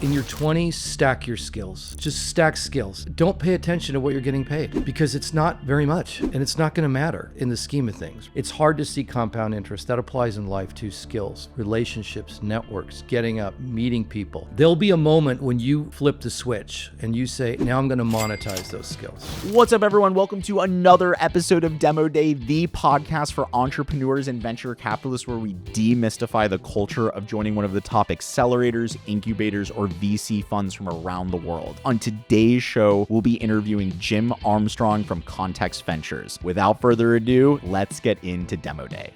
In your 20s, stack your skills. Just stack skills. Don't pay attention to what you're getting paid because it's not very much and it's not going to matter in the scheme of things. It's hard to see compound interest. That applies in life to skills, relationships, networks, getting up, meeting people. There'll be a moment when you flip the switch and you say, now I'm going to monetize those skills. What's up, everyone? Welcome to another episode of Demo Day, the podcast for entrepreneurs and venture capitalists, where we demystify the culture of joining one of the top accelerators, incubators, or VC funds from around the world. On today's show, we'll be interviewing Jim Armstrong from Context Ventures. Without further ado, let's get into Demo Day.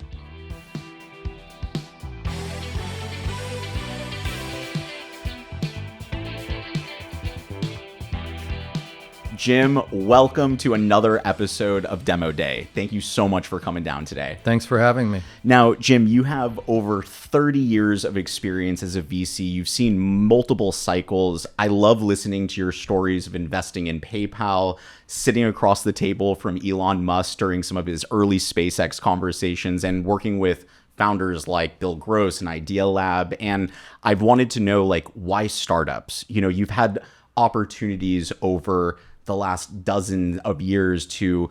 Jim, welcome to another episode of Demo Day. Thank you so much for coming down today. Thanks for having me. Now, Jim, you have over 30 years of experience as a VC. You've seen multiple cycles. I love listening to your stories of investing in PayPal, sitting across the table from Elon Musk during some of his early SpaceX conversations, and working with founders like Bill Gross and Idea Lab. And I've wanted to know, why startups? You've had opportunities over the last dozen of years to,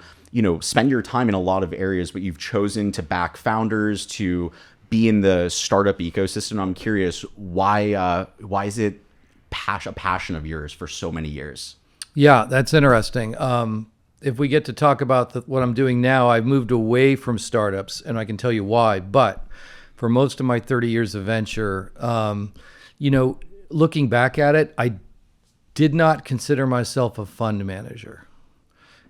spend your time in a lot of areas, but you've chosen to back founders, to be in the startup ecosystem. I'm curious, why is it a passion of yours for so many years? Yeah, that's interesting. If we get to talk about what I'm doing now, I've moved away from startups, and I can tell you why. But for most of my 30 years of venture, looking back at it, I did not consider myself a fund manager.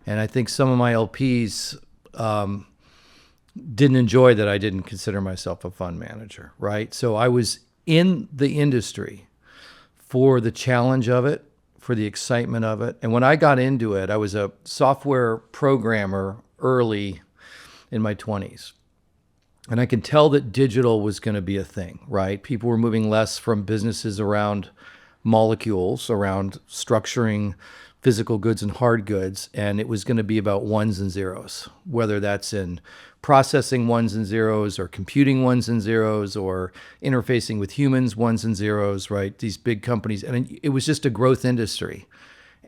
And I think some of my LPs didn't enjoy that I didn't consider myself a fund manager, right? So I was in the industry for the challenge of it, for the excitement of it. And when I got into it, I was a software programmer early in my 20s. And I could tell that digital was going to be a thing, right? People were moving less from businesses around molecules, around structuring physical goods and hard goods, and it was going to be about ones and zeros, whether that's in processing ones and zeros or computing ones and zeros or interfacing with humans, ones and zeros, right? These big companies, and it was just a growth industry.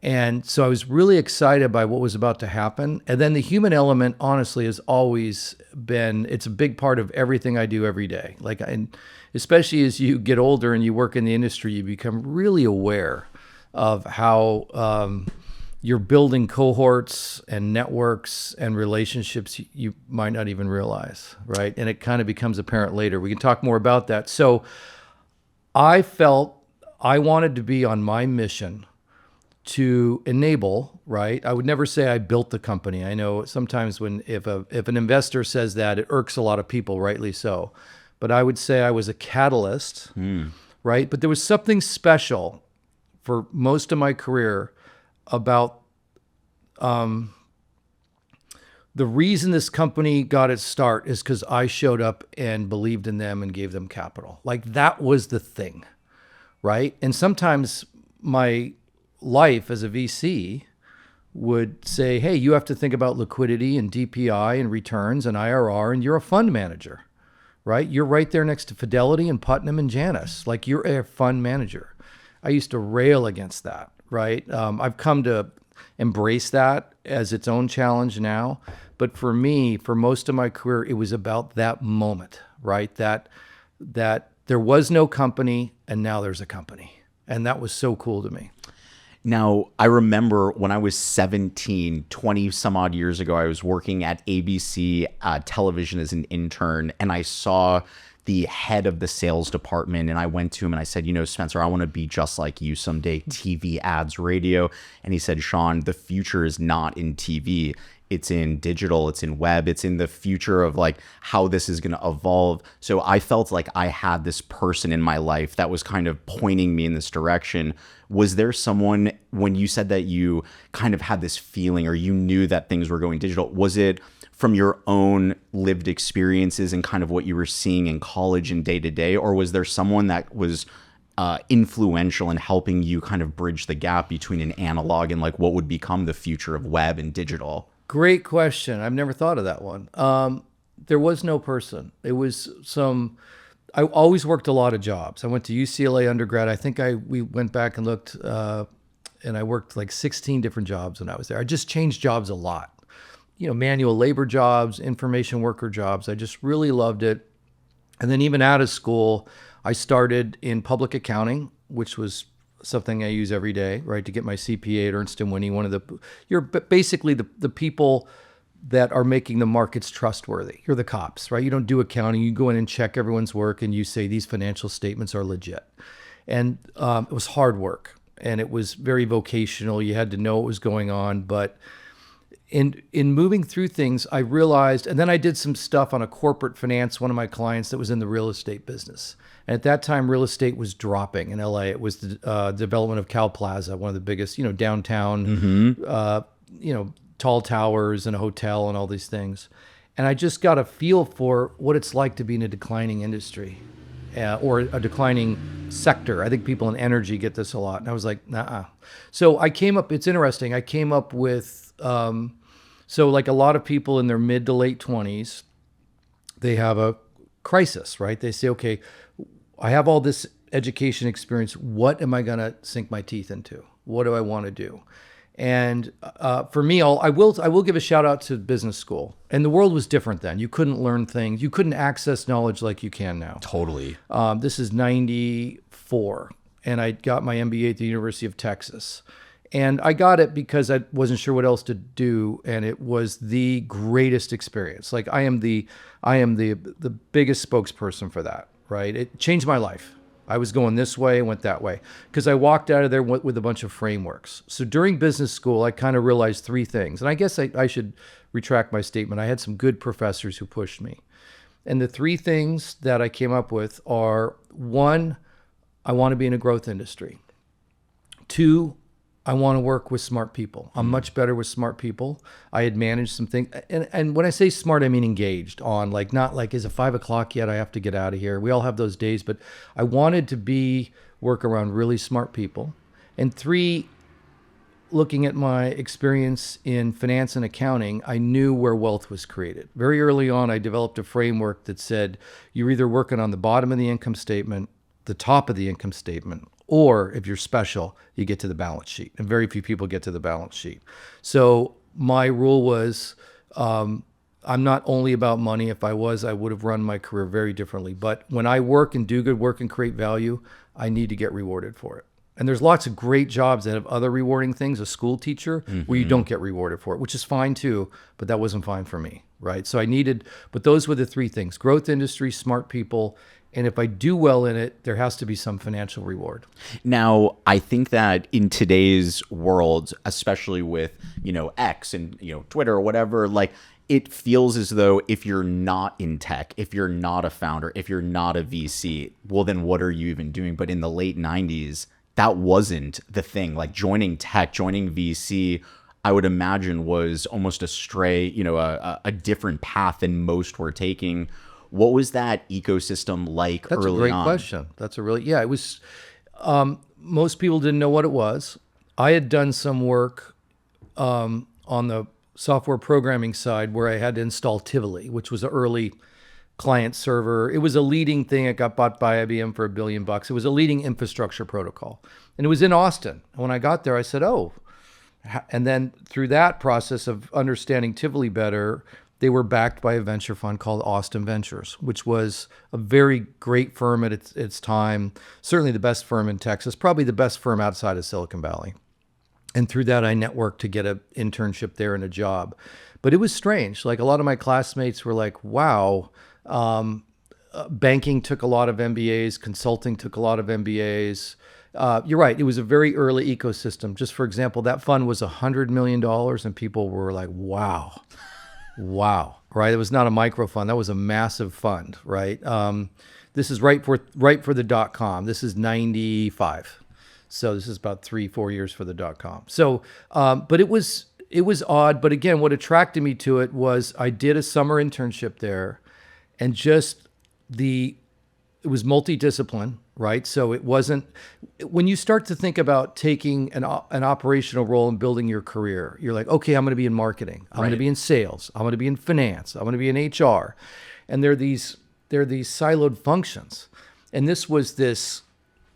And so I was really excited by what was about to happen. And then the human element, honestly, has always been, it's a big part of everything I do every day. And especially as you get older and you work in the industry, you become really aware of how you're building cohorts and networks and relationships you might not even realize, right? And it kind of becomes apparent later. We can talk more about that. So I felt I wanted to be on my mission to enable, right? I would never say I built the company. I know sometimes if an investor says that, it irks a lot of people, rightly so. But I would say I was a catalyst, right? But there was something special for most of my career about the reason this company got its start is because I showed up and believed in them and gave them capital. That was the thing, right? And sometimes my life as a VC would say, hey, you have to think about liquidity and DPI and returns and IRR, and you're a fund manager, right? You're right there next to Fidelity and Putnam and Janus. You're a fund manager. I used to rail against that, right? I've come to embrace that as its own challenge now. But for me, for most of my career, it was about that moment, right? That there was no company and now there's a company. And that was so cool to me. Now, I remember when I was 17, 20 some odd years ago, I was working at ABC television as an intern, and I saw the head of the sales department, and I went to him and I said, Spencer, I want to be just like you someday, TV, ads, radio. And he said, Sean, the future is not in TV. It's in digital, it's in web, it's in the future of how this is going to evolve. So I felt like I had this person in my life that was kind of pointing me in this direction. Was there someone, when you said that you kind of had this feeling or you knew that things were going digital, was it from your own lived experiences and kind of what you were seeing in college and day to day? Or was there someone that was influential in helping you kind of bridge the gap between an analog and what would become the future of web and digital? Great question. I've never thought of that one. There was no person. It was some I always worked a lot of jobs. I went to UCLA undergrad. I think we went back and looked, and I worked like 16 different jobs when I was there. I just changed jobs a lot. Manual labor jobs, information worker jobs. I just really loved it. And then even out of school, I started in public accounting, which was something I use every day, right, to get my CPA at Ernst & Whinney. You're basically the people that are making the markets trustworthy. You're the cops, right? You don't do accounting. You go in and check everyone's work, and you say these financial statements are legit. And it was hard work, and it was very vocational. You had to know what was going on. But in moving through things, I realized, and then I did some stuff on a corporate finance, one of my clients that was in the real estate business. And at that time, real estate was dropping in LA. It was the development of Cal Plaza, one of the biggest, downtown, tall towers and a hotel and all these things. And I just got a feel for what it's like to be in a declining industry or a declining sector. I think people in energy get this a lot. And I was like, nah. So it's interesting. I came up with, so like a lot of people in their mid to late 20s, they have a crisis, right? They say, okay, I have all this education experience. What am I going to sink my teeth into? What do I want to do? And for me, I will give a shout out to business school. And the world was different then. You couldn't learn things. You couldn't access knowledge like you can now. Totally. This is 94. And I got my MBA at the University of Texas. And I got it because I wasn't sure what else to do. And it was the greatest experience. Like I am the biggest spokesperson for that, right? It changed my life. I was going this way, went that way, because I walked out of there with a bunch of frameworks. So during business school, I kind of realized three things. And I guess I should retract my statement. I had some good professors who pushed me. And the three things that I came up with are, one, I want to be in a growth industry. Two, I want to work with smart people. I'm much better with smart people. I had managed some things. And when I say smart, I mean engaged on, like, not like, is it 5 o'clock yet? I have to get out of here. We all have those days, but I wanted to work around really smart people. And three, looking at my experience in finance and accounting, I knew where wealth was created. Very early on, I developed a framework that said, you're either working on the bottom of the income statement, the top of the income statement, or if you're special, you get to the balance sheet. And very few people get to the balance sheet. So my rule was, I'm not only about money. If I was, I would have run my career very differently. But when I work and do good work and create value, I need to get rewarded for it. And there's lots of great jobs that have other rewarding things, a school teacher, where you don't get rewarded for it, which is fine too, but that wasn't fine for me, right? So but those were the three things: growth industry, smart people, and if I do well in it, there has to be some financial reward. Now, I think that in today's world, especially with, X and, Twitter or whatever, like, it feels as though if you're not in tech, if you're not a founder, if you're not a VC, well, then what are you even doing? But in the late 90s, that wasn't the thing. Like, joining tech, joining VC, I would imagine was almost a stray, a different path than most were taking. What was that ecosystem like early on? That's a great question. That's it was, most people didn't know what it was. I had done some work on the software programming side where I had to install Tivoli, which was an early client server. It was a leading thing. It got bought by IBM for $1 billion. It was a leading infrastructure protocol. And it was in Austin. And when I got there, I said, oh. And then through that process of understanding Tivoli better, they were backed by a venture fund called Austin Ventures, which was a very great firm at its time, certainly the best firm in Texas, probably the best firm outside of Silicon Valley. And through that, I networked to get an internship there and a job. But it was strange. Like, a lot of my classmates were like, wow, banking took a lot of MBAs, consulting took a lot of MBAs. You're right. It was a very early ecosystem. Just for example, that fund was $100 million, and people were like, wow. Wow. Right. It was not a micro fund. That was a massive fund. Right. This is right for the .com. This is 95. So this is about 3-4 years for the .com. So, but it was odd. But again, what attracted me to it was I did a summer internship there, and it was multidiscipline. Right. So it wasn't, when you start to think about taking an operational role and building your career, you're like, okay, I'm going to be in marketing. I'm going to be in sales. I'm going to be in finance. I'm going to be in HR. And there are these they're these siloed functions. And this was this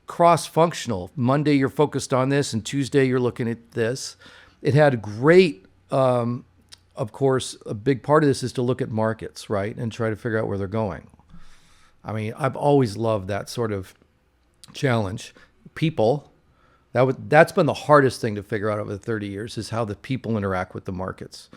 cross-functional. Monday, you're focused on this, and Tuesday, you're looking at this. It had great, of course, a big part of this is to look at markets, right, and try to figure out where they're going. I mean, I've always loved that sort of challenge. People, that's been the hardest thing to figure out over the 30 years is how the people interact with the markets.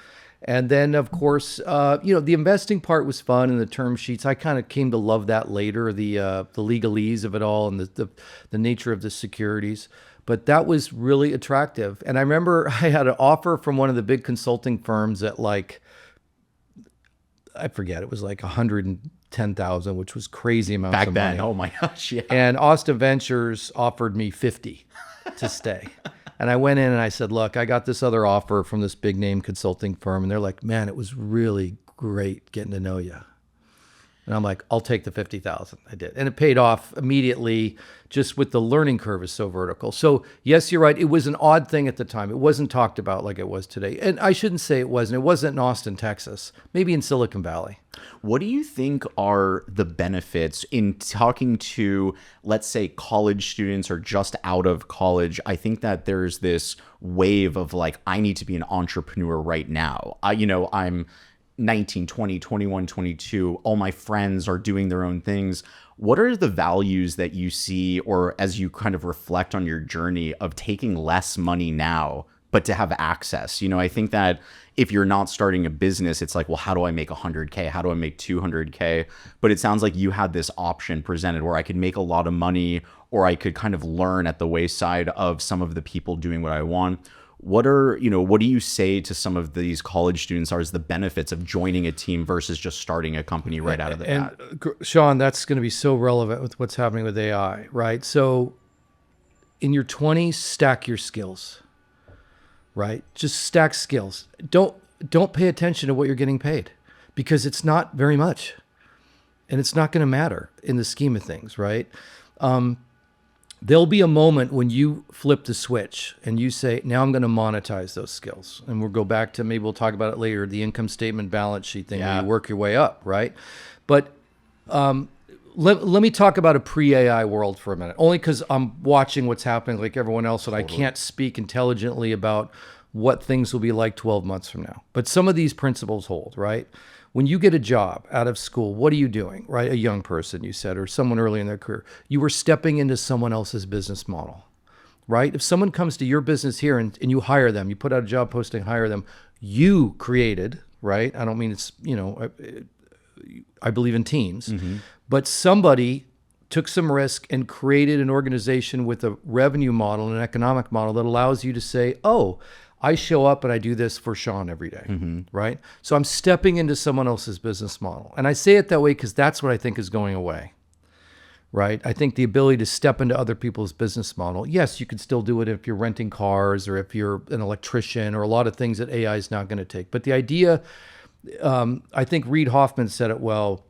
And then, of course, the investing part was fun, and the term sheets. I kind of came to love that later, the legalese of it all, and the nature of the securities. But that was really attractive. And I remember I had an offer from one of the big consulting firms at I forget, it was like 110,000, which was crazy amounts Back of then, money. oh my gosh, yeah. And Austin Ventures offered me 50 to stay. And I went in and I said, look, I got this other offer from this big name consulting firm. And they're like, man, it was really great getting to know you. And I'm like, I'll take the 50,000. I did. And it paid off immediately, just with the learning curve is so vertical. So yes, you're right. It was an odd thing at the time. It wasn't talked about like it was today. And I shouldn't say it wasn't. It wasn't in Austin, Texas, maybe in Silicon Valley. What do you think are the benefits in talking to, let's say, college students or just out of college? I think that there's this wave of like, I need to be an entrepreneur right now. I'm 19, 20, 21, 22. All my friends are doing their own things. What are the values that you see, or as you kind of reflect on your journey of taking less money now, but to have access? I think that if you're not starting a business, it's like, well, how do I make 100K? How do I make 200K? But it sounds like you had this option presented where I could make a lot of money, or I could kind of learn at the wayside of some of the people doing what I want. What do you say to some of these college students as the benefits of joining a team versus just starting a company right out of the bat? And Sean, that's going to be so relevant with what's happening with AI, right? So in your 20s, stack your skills, right? Just stack skills. Don't pay attention to what you're getting paid, because it's not very much, and it's not going to matter in the scheme of things, right? There'll be a moment when you flip the switch and you say, now I'm going to monetize those skills. And we'll go back to, maybe we'll talk about it later, the income statement balance sheet thing, where you work your way up, right? But let me talk about a pre-AI world for a minute, only because I'm watching what's happening like everyone else, and I can't speak intelligently about what things will be like 12 months from now. But some of these principles hold, right? When you get a job out of school, what are you doing, right? A young person, you said, or someone early in their career. You were stepping into someone else's business model, right? If someone comes to your business here and you hire them, you put out a job posting, hire them, you created, right? I don't mean it's, I believe in teams, but somebody took some risk and created an organization with a revenue model and an economic model that allows you to say, oh, I show up and I do this for Sean every day, right? So I'm stepping into someone else's business model. And I say it that way because that's what I think is going away, right? I think the ability to step into other people's business model, yes, you could still do it if you're renting cars or if you're an electrician or a lot of things that AI is not going to take. But the idea, I think Reid Hoffman said it well,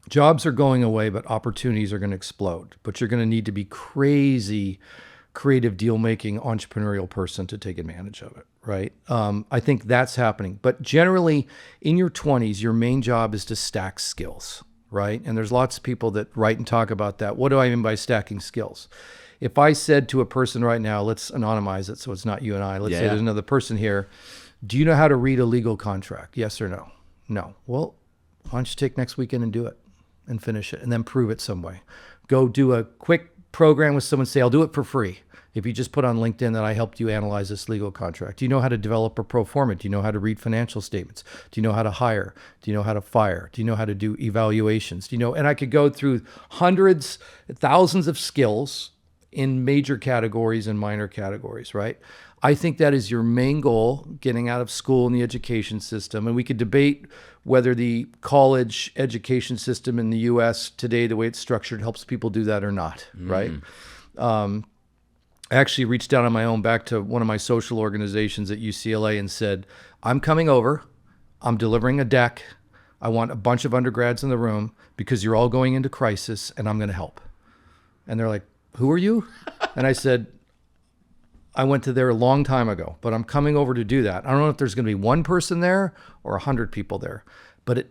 jobs are going away, but opportunities are going to explode. But you're going to need to be crazy creative deal-making entrepreneurial person to take advantage of it, right? I think that's happening. But generally, in your 20s, your main job is to stack skills, right? And there's lots of people that write and talk about that. What do I mean by stacking skills? If I said to a person right now, let's anonymize it so it's not you and I. Let's say there's another person here. Do you know how to read a legal contract? Yes or no? No. Well, why don't you take next weekend and do it and finish it and then prove it some way? Go do a quick program with someone, say, I'll do it for free. If you just put on LinkedIn that I helped you analyze this legal contract. Do you know how to develop a pro forma? Do you know how to read financial statements? Do you know how to hire? Do you know how to fire? Do you know how to do evaluations? Do you know? And I could go through hundreds, thousands of skills in major categories and minor categories, right? I think that is your main goal, getting out of school and the education system. And we could debate whether the college education system in the US today, the way it's structured, helps people do that or not, right? I actually reached out on my own back to one of my social organizations at UCLA and said, I'm coming over, I'm delivering a deck, I want a bunch of undergrads in the room because you're all going into crisis and I'm going to help. And they're like, who are you? And I said, I went to there a long time ago, but I'm coming over to do that. I don't know if there's going to be one person there or 100 people there, but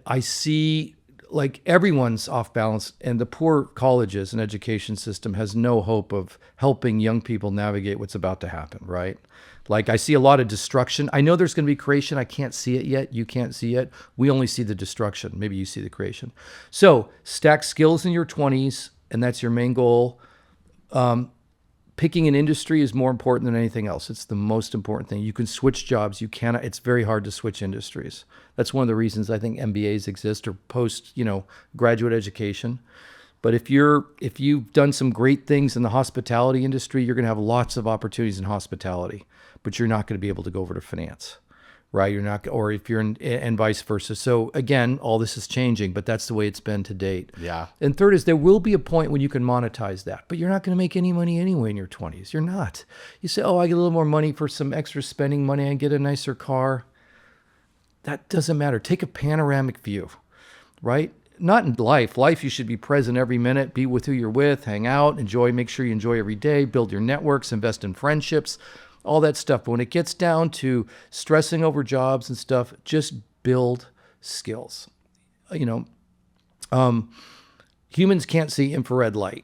I see like everyone's off balance, and the poor colleges and education system has no hope of helping young people navigate what's about to happen, right? Like I see a lot of destruction. I know there's going to be creation. I can't see it yet. You can't see it. We only see the destruction. Maybe you see the creation. So stack skills in your 20s, and that's your main goal. Picking an industry is more important than anything else. It's the most important thing. You can switch jobs. You cannot. It's very hard to switch industries. That's one of the reasons I think MBAs exist, or post, graduate education. But if you've done some great things in the hospitality industry, you're going to have lots of opportunities in hospitality, but you're not going to be able to go over to finance, right? You're not, or if you're in, and vice versa. So again, all this is changing, but that's the way it's been to date. Yeah. And third is there will be a point when you can monetize that, but you're not going to make any money anyway in your 20s. You're not. You say, oh, I get a little more money for some extra spending money. I get a nicer car. That doesn't matter. Take a panoramic view, right? Not in life. Life, you should be present every minute, be with who you're with, hang out, enjoy, make sure you enjoy every day, build your networks, invest in friendships, all that stuff. But when it gets down to stressing over jobs and stuff, just build skills. Humans can't see infrared light.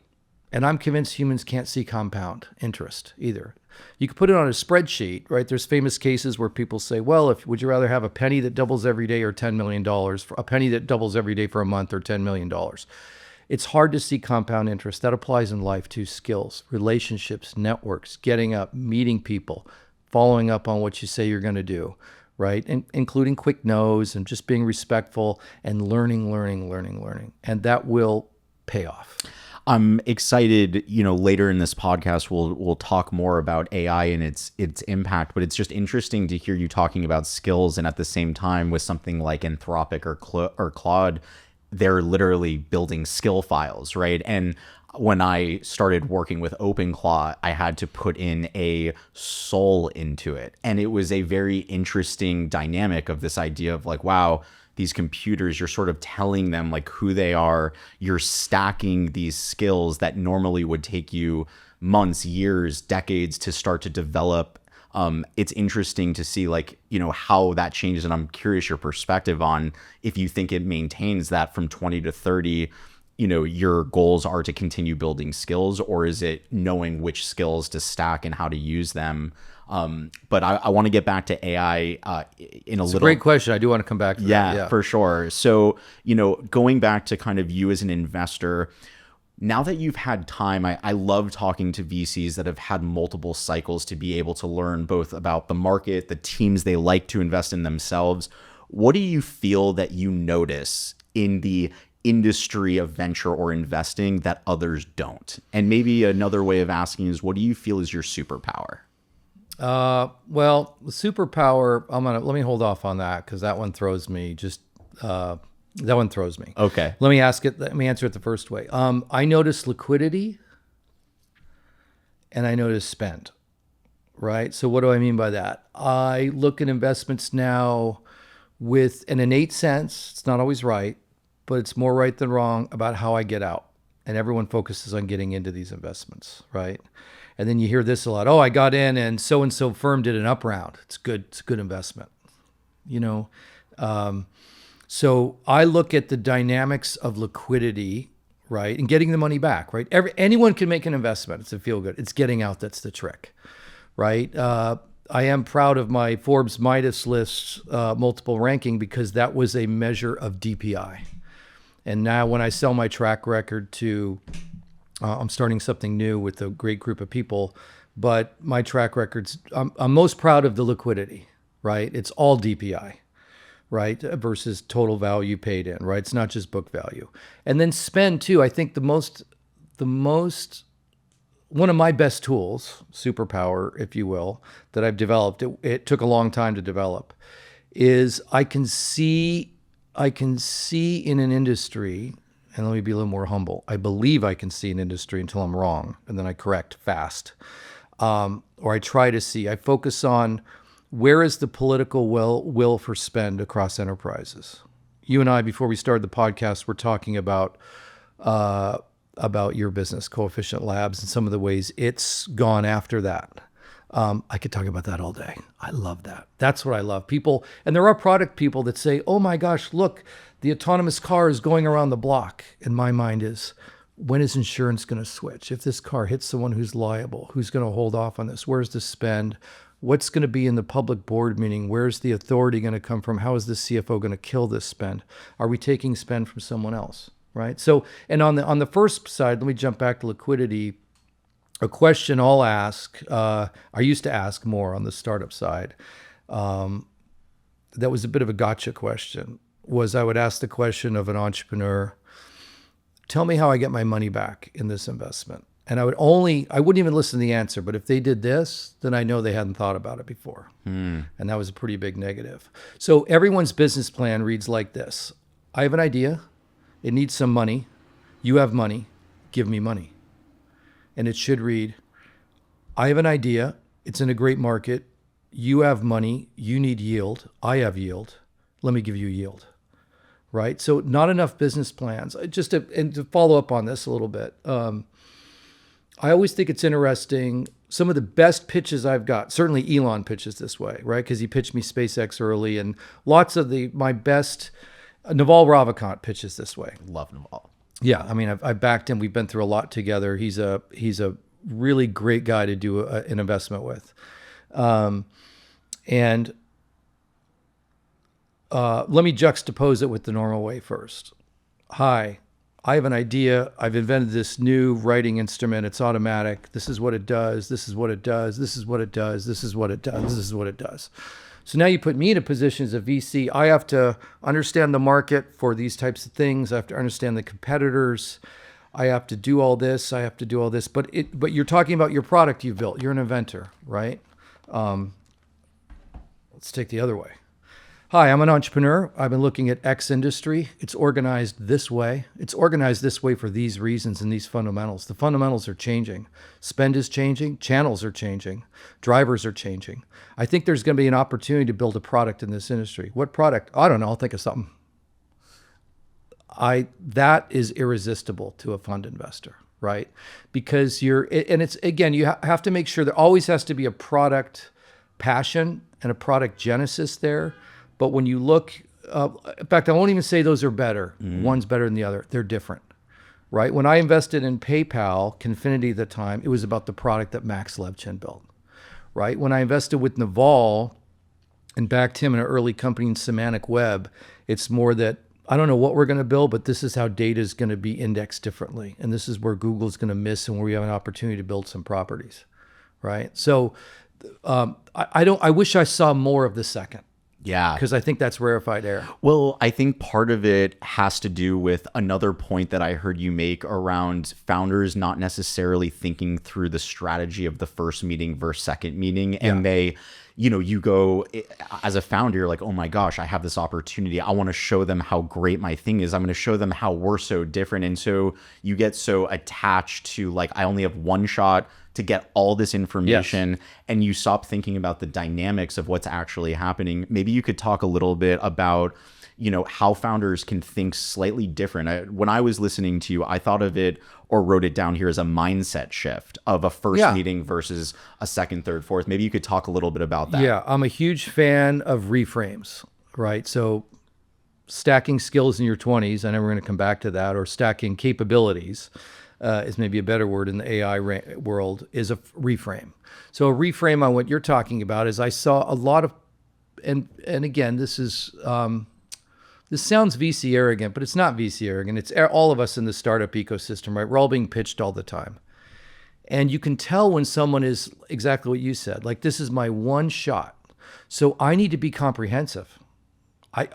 And I'm convinced humans can't see compound interest either. You can put it on a spreadsheet, right? There's famous cases where people say, well, would you rather have a penny that doubles every day or $10 million, for a penny that doubles every day for a month or $10 million? It's hard to see compound interest. That applies in life to skills, relationships, networks, getting up, meeting people, following up on what you say you're going to do, right? And including quick no's and just being respectful and learning. And that will pay off. I'm excited, later in this podcast, we'll talk more about AI and its impact, but it's just interesting to hear you talking about skills. And at the same time, with something like Anthropic or Claude, they're literally building skill files, right? And when I started working with OpenClaw, I had to put in a soul into it. And it was a very interesting dynamic of this idea of like, wow, these computers, you're sort of telling them like who they are. You're stacking these skills that normally would take you months, years, decades to start to develop. It's interesting to see how that changes. And I'm curious your perspective on if you think it maintains that from 20 to 30, your goals are to continue building skills, or is it knowing which skills to stack and how to use them? But I want to get back to AI in a little. Great question. I do want to come back to that. Yeah, for sure. So, going back to kind of you as an investor, now that you've had time, I love talking to VCs that have had multiple cycles to be able to learn both about the market, the teams they like to invest in themselves. What do you feel that you notice in the industry of venture or investing that others don't? And maybe another way of asking is, what do you feel is your superpower? Well, the superpower, let me hold off on that because that one throws me. That one throws me. Okay. Let me answer it the first way. I notice liquidity and I notice spend, right? So what do I mean by that? I look at investments now with an innate sense. It's not always right, but it's more right than wrong about how I get out. And everyone focuses on getting into these investments, right? And then you hear this a lot. Oh, I got in and so firm did an up round. It's good. It's a good investment. So I look at the dynamics of liquidity, right? And getting the money back, right? Anyone can make an investment. It's a feel good. It's getting out. That's the trick, right? I am proud of my Forbes Midas list multiple ranking because that was a measure of DPI. And now when I sell my track record to I'm starting something new with a great group of people, but my track records, I'm most proud of the liquidity, right? It's all DPI, right? Versus total value paid in, right? It's not just book value. And then spend too. I think one of my best tools, superpower, if you will, that I've developed, it took a long time to develop, is I can see in an industry. And let me be a little more humble. I believe I can see an industry until I'm wrong, and then I correct fast. Or I try to see. I focus on where is the political will for spend across enterprises. You and I, before we started the podcast, were talking about your business, Coefficient Labs, and some of the ways it's gone after that. I could talk about that all day. I love that. That's what I love. People, and there are product people that say, oh my gosh, look, The autonomous car is going around the block. And my mind is, when is insurance going to switch? If this car hits someone who's liable, who's going to hold off on this? Where's the spend? What's going to be in the public board meeting? Where's the authority going to come from? How is the CFO going to kill this spend? Are we taking spend from someone else, right? So, and on the first side, let me jump back to liquidity. A question I'll ask, I used to ask more on the startup side. That was a bit of a gotcha question, was I would ask the question of an entrepreneur, tell me how I get my money back in this investment. And I wouldn't even listen to the answer, but if they did this, then I know they hadn't thought about it before. And that was a pretty big negative. So everyone's business plan reads like this. I have an idea. It needs some money. You have money. Give me money. And it should read, I have an idea. It's in a great market. You have money. You need yield. I have yield. Let me give you yield. Right? So not enough business plans. And to follow up on this a little bit, I always think it's interesting. Some of the best pitches I've got, certainly Elon pitches this way, right? Because he pitched me SpaceX early, and lots of my best, Naval Ravikant pitches this way. Love Naval. Yeah, I mean, I've backed him. We've been through a lot together. He's a really great guy to do an investment with. Let me juxtapose it with the normal way first. Hi, I have an idea. I've invented this new writing instrument. It's automatic. This is what it does. This is what it does. This is what it does. This is what it does. This is what it does. So now you put me in a position as a VC. I have to understand the market for these types of things. I have to understand the competitors. I have to do all this. I have to do all this. But you're talking about your product you've built. You're an inventor, right? Let's take the other way. Hi, I'm an entrepreneur. I've been looking at X industry. It's organized this way. It's organized this way for these reasons and these fundamentals. The fundamentals are changing. Spend is changing. Channels are changing. Drivers are changing. I think there's going to be an opportunity to build a product in this industry. What product? I don't know. I'll think of something. That is irresistible to a fund investor, right? Because it's again, you have to make sure there always has to be a product passion and a product genesis there. But when you look, in fact, I won't even say those are better. One's better than the other. They're different, right? When I invested in PayPal, Confinity at the time, it was about the product that Max Levchin built, right? When I invested with Naval and backed him in an early company in Semantic Web, it's more that I don't know what we're going to build, but this is how data is going to be indexed differently. And this is where Google's going to miss and where we have an opportunity to build some properties, right? So I wish I saw more of the second. Yeah. Because I think that's rarefied air. Well, I think part of it has to do with another point that I heard you make around founders not necessarily thinking through the strategy of the first meeting versus second meeting. And they, you go as a founder, you're like, oh my gosh, I have this opportunity. I want to show them how great my thing is. I'm going to show them how we're so different. And so you get so attached to like, I only have one shot to get all this information, and you stop thinking about the dynamics of what's actually happening. Maybe you could talk a little bit about, how founders can think slightly different. When I was listening to you, I thought of it or wrote it down here as a mindset shift of a first meeting versus a second, third, fourth. Maybe you could talk a little bit about that. Yeah, I'm a huge fan of reframes, right? So stacking skills in your 20s, I know we're going to come back to that, or stacking capabilities, is maybe a better word in the AI world, is a reframe. So a reframe on what you're talking about is I saw a lot of, and again, this is, this sounds VC arrogant, but it's not VC arrogant. It's all of us in the startup ecosystem, right? We're all being pitched all the time. And you can tell when someone is exactly what you said, like, this is my one shot. So I need to be comprehensive.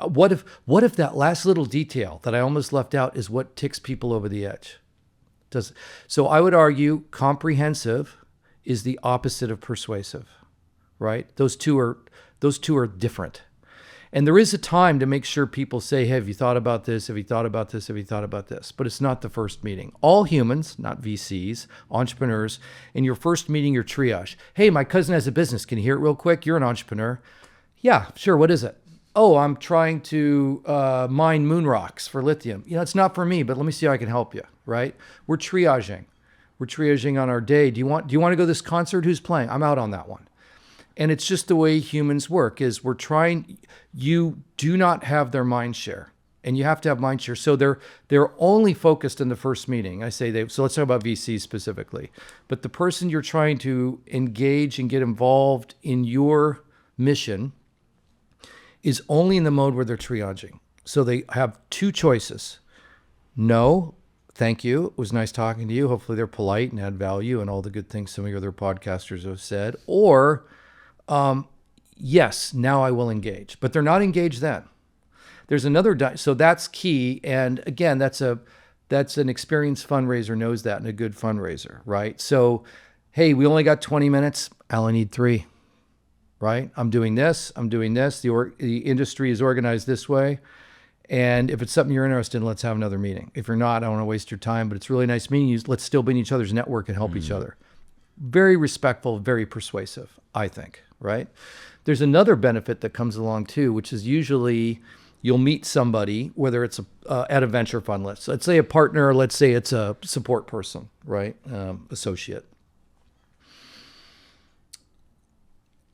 What if that last little detail that I almost left out is what ticks people over the edge? So I would argue comprehensive is the opposite of persuasive, right? Those two are different. And there is a time to make sure people say, hey, have you thought about this? Have you thought about this? Have you thought about this? But it's not the first meeting. All humans, not VCs, entrepreneurs, in your first meeting, your triage. Hey, my cousin has a business. Can you hear it real quick? You're an entrepreneur. Yeah, sure. What is it? Oh, I'm trying to mine moon rocks for lithium. It's not for me, but let me see how I can help you, right? We're triaging. We're triaging on our day. Do you want to go to this concert? Who's playing? I'm out on that one. And it's just the way humans work, is you do not have their mind share. And you have to have mind share. So they're only focused in the first meeting. So let's talk about VCs specifically. But the person you're trying to engage and get involved in your mission is only in the mode where they're triaging. So they have two choices. No, thank you. It was nice talking to you. Hopefully they're polite and add value and all the good things some of your other podcasters have said. Or, yes, now I will engage. But they're not engaged then. There's another, so that's key. And again, that's an experienced fundraiser knows that, and a good fundraiser, right? So, hey, we only got 20 minutes. I only need 3, right? I'm doing this. The industry is organized this way. And if it's something you're interested in, let's have another meeting. If you're not, I don't want to waste your time, but it's really nice meeting you. Let's still be in each other's network and help each other. Very respectful, very persuasive, I think, right? There's another benefit that comes along too, which is usually you'll meet somebody, whether it's at a venture fund, let's say a partner, let's say it's a support person, right? Associate.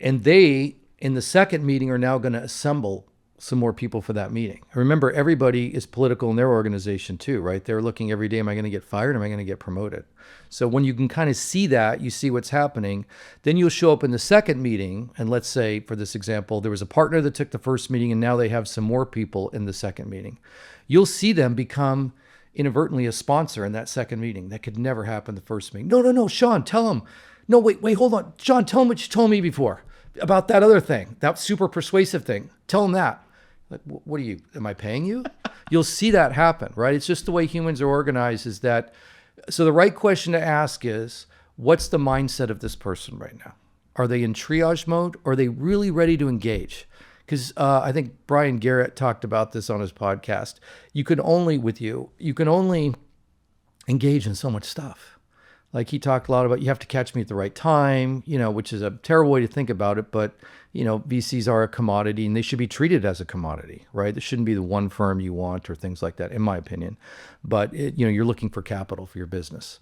And they, in the second meeting, are now going to assemble some more people for that meeting. Remember, everybody is political in their organization too, right? They're looking every day, am I going to get fired? Am I going to get promoted? So when you can kind of see that, you see what's happening, then you'll show up in the second meeting. And let's say, for this example, there was a partner that took the first meeting and now they have some more people in the second meeting. You'll see them become inadvertently a sponsor in that second meeting. That could never happen the first meeting. No, Sean, tell him. No, wait, hold on. Sean, tell him what you told me before about that other thing, that super persuasive thing. Tell him that. Like, what are you, am I paying you? You'll see that happen, right? It's just the way humans are organized is that, so the right question to ask is, what's the mindset of this person right now? Are they in triage mode? Or are they really ready to engage? Because I think Brian Garrett talked about this on his podcast. You can only engage in so much stuff. Like he talked a lot about, you have to catch me at the right time, which is a terrible way to think about it. But, VCs are a commodity and they should be treated as a commodity, right? There shouldn't be the one firm you want or things like that, in my opinion. But, you're looking for capital for your business.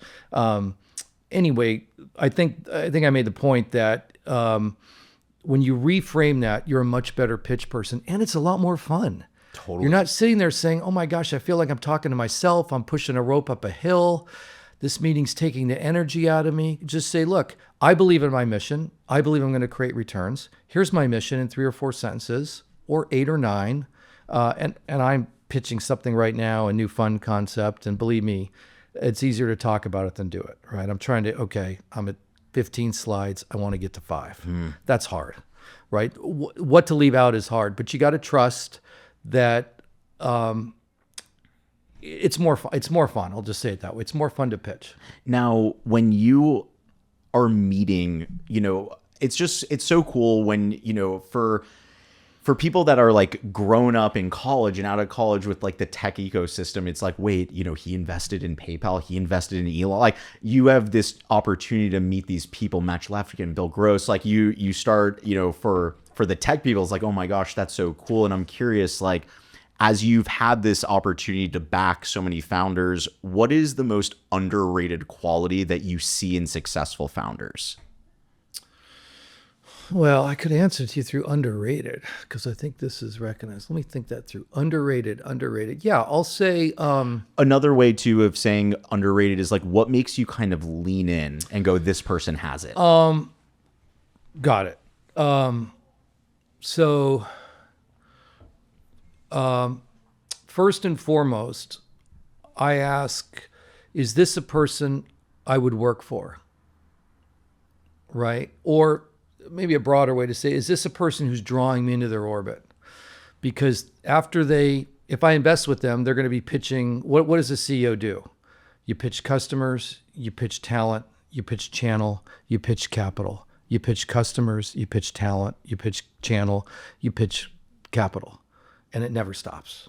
Anyway, I think I made the point that when you reframe that, you're a much better pitch person and it's a lot more fun. Totally. You're not sitting there saying, oh my gosh, I feel like I'm talking to myself. I'm pushing a rope up a hill. This meeting's taking the energy out of me. Just say, look, I believe in my mission. I believe I'm going to create returns. Here's my mission in 3 or 4 sentences, or 8 or 9. And I'm pitching something right now, a new fun concept. And believe me, it's easier to talk about it than do it, right? I'm at 15 slides. I want to get to 5. That's hard, right? What to leave out is hard, but you got to trust that it's more fun. It's more fun. I'll just say it that way. It's more fun to pitch. Now, when you are meeting, it's so cool when, for people that are like grown up in college and out of college with like the tech ecosystem, it's like, wait, he invested in PayPal, he invested in Elon. Like you have this opportunity to meet these people, Matt Lafferty, Bill Gross. Like you start, for the tech people, it's like, oh my gosh, that's so cool. And I'm curious, like, as you've had this opportunity to back so many founders, what is the most underrated quality that you see in successful founders? Well, I could answer to you through underrated because I think this is recognized. Let me think that through. Underrated. Yeah, I'll say... Another way too of saying underrated is like, what makes you kind of lean in and go, this person has it? Got it. First and foremost, I ask, is this a person I would work for? Right? Or maybe a broader way to say, is this a person who's drawing me into their orbit? Because if I invest with them, they're going to be pitching, what does a CEO do? You pitch customers, you pitch talent, you pitch channel, you pitch capital. You pitch customers, you pitch talent, you pitch channel, you pitch capital. And it never stops,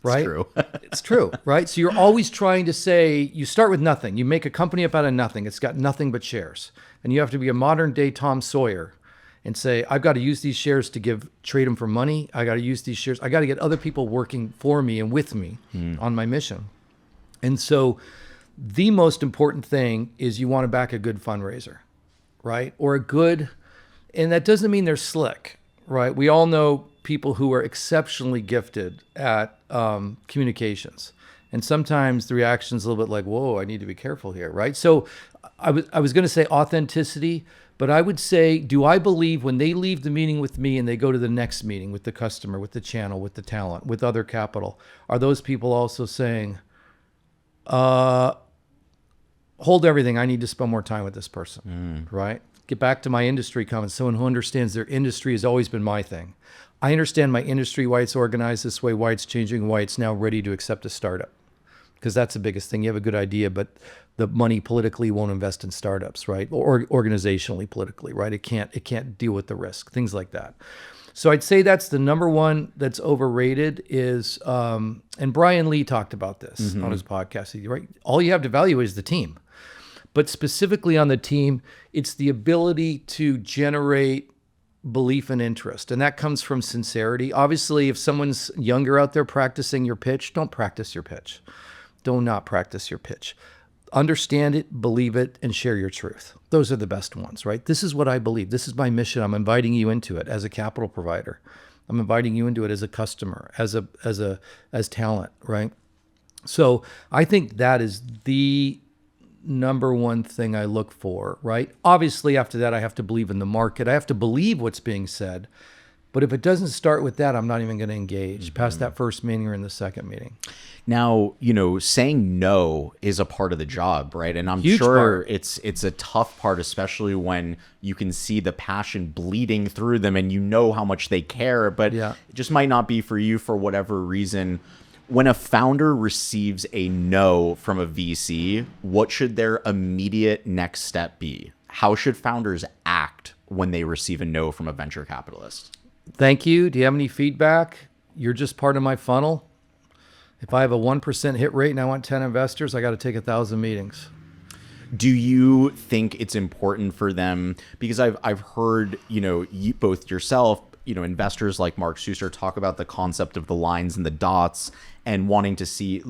right? It's true. It's true, right? So you're always trying to say, you start with nothing. You make a company up out of nothing. It's got nothing but shares. And you have to be a modern day Tom Sawyer and say, I've got to use these shares to trade them for money. I got to use these shares. I got to get other people working for me and with me on my mission. And so the most important thing is you want to back a good fundraiser, right? And that doesn't mean they're slick, right? We all know people who are exceptionally gifted at communications. And sometimes the reaction is a little bit like, whoa, I need to be careful here, right? So I was going to say authenticity, but I would say, do I believe when they leave the meeting with me and they go to the next meeting with the customer, with the channel, with the talent, with other capital, are those people also saying, hold everything, I need to spend more time with this person, right? Get back to my industry comments. Someone who understands their industry has always been my thing. I understand my industry, why it's organized this way, why it's changing, why it's now ready to accept a startup. Because that's the biggest thing. You have a good idea, but the money politically won't invest in startups, right? Or organizationally, politically, right? It can't deal with the risk, things like that. So I'd say that's the number one that's overrated is, and Brian Lee talked about this on his podcast, right? All you have to value is the team. But specifically on the team, it's the ability to generate belief and interest. And that comes from sincerity. Obviously, if someone's younger out there practicing your pitch, don't practice your pitch. Do not practice your pitch. Understand it, believe it, and share your truth. Those are the best ones, right? This is what I believe. This is my mission. I'm inviting you into it as a capital provider. I'm inviting you into it as a customer, as talent, right? So I think that is the number one thing I look for, right? Obviously, after that, I have to believe in the market. I have to believe what's being said. But if it doesn't start with that, I'm not even going to engage past that first meeting or in the second meeting. Now, saying no is a part of the job, right? And I'm Huge sure part. it's a tough part, especially when you can see the passion bleeding through them and you know how much they care, but Yeah. it just might not be for you for whatever reason. When a founder receives a no from a VC, what should their immediate next step be? How should founders act when they receive a no from a venture capitalist? Thank you. Do you have any feedback? You're just part of my funnel. If I have a 1% hit rate and I want 10 investors, I got to take 1,000 meetings. Do you think it's important for them? Because I've heard, both yourself, investors like Mark Suster talk about the concept of the lines and the dots and wanting to see,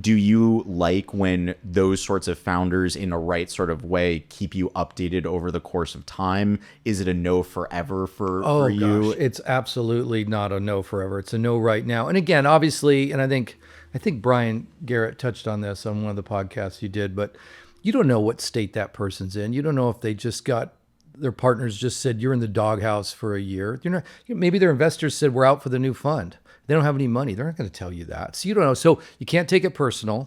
do you like when those sorts of founders in a right sort of way keep you updated over the course of time? Is it a no forever for you? Gosh, it's absolutely not a no forever. It's a no right now. And again, obviously, and I think Brian Garrett touched on this on one of the podcasts you did, but you don't know what state that person's in. You don't know if they just got their partners just said, you're in the doghouse for a year. Maybe their investors said, we're out for the new fund. They don't have any money. They're not going to tell you that. So you don't know. So you can't take it personal.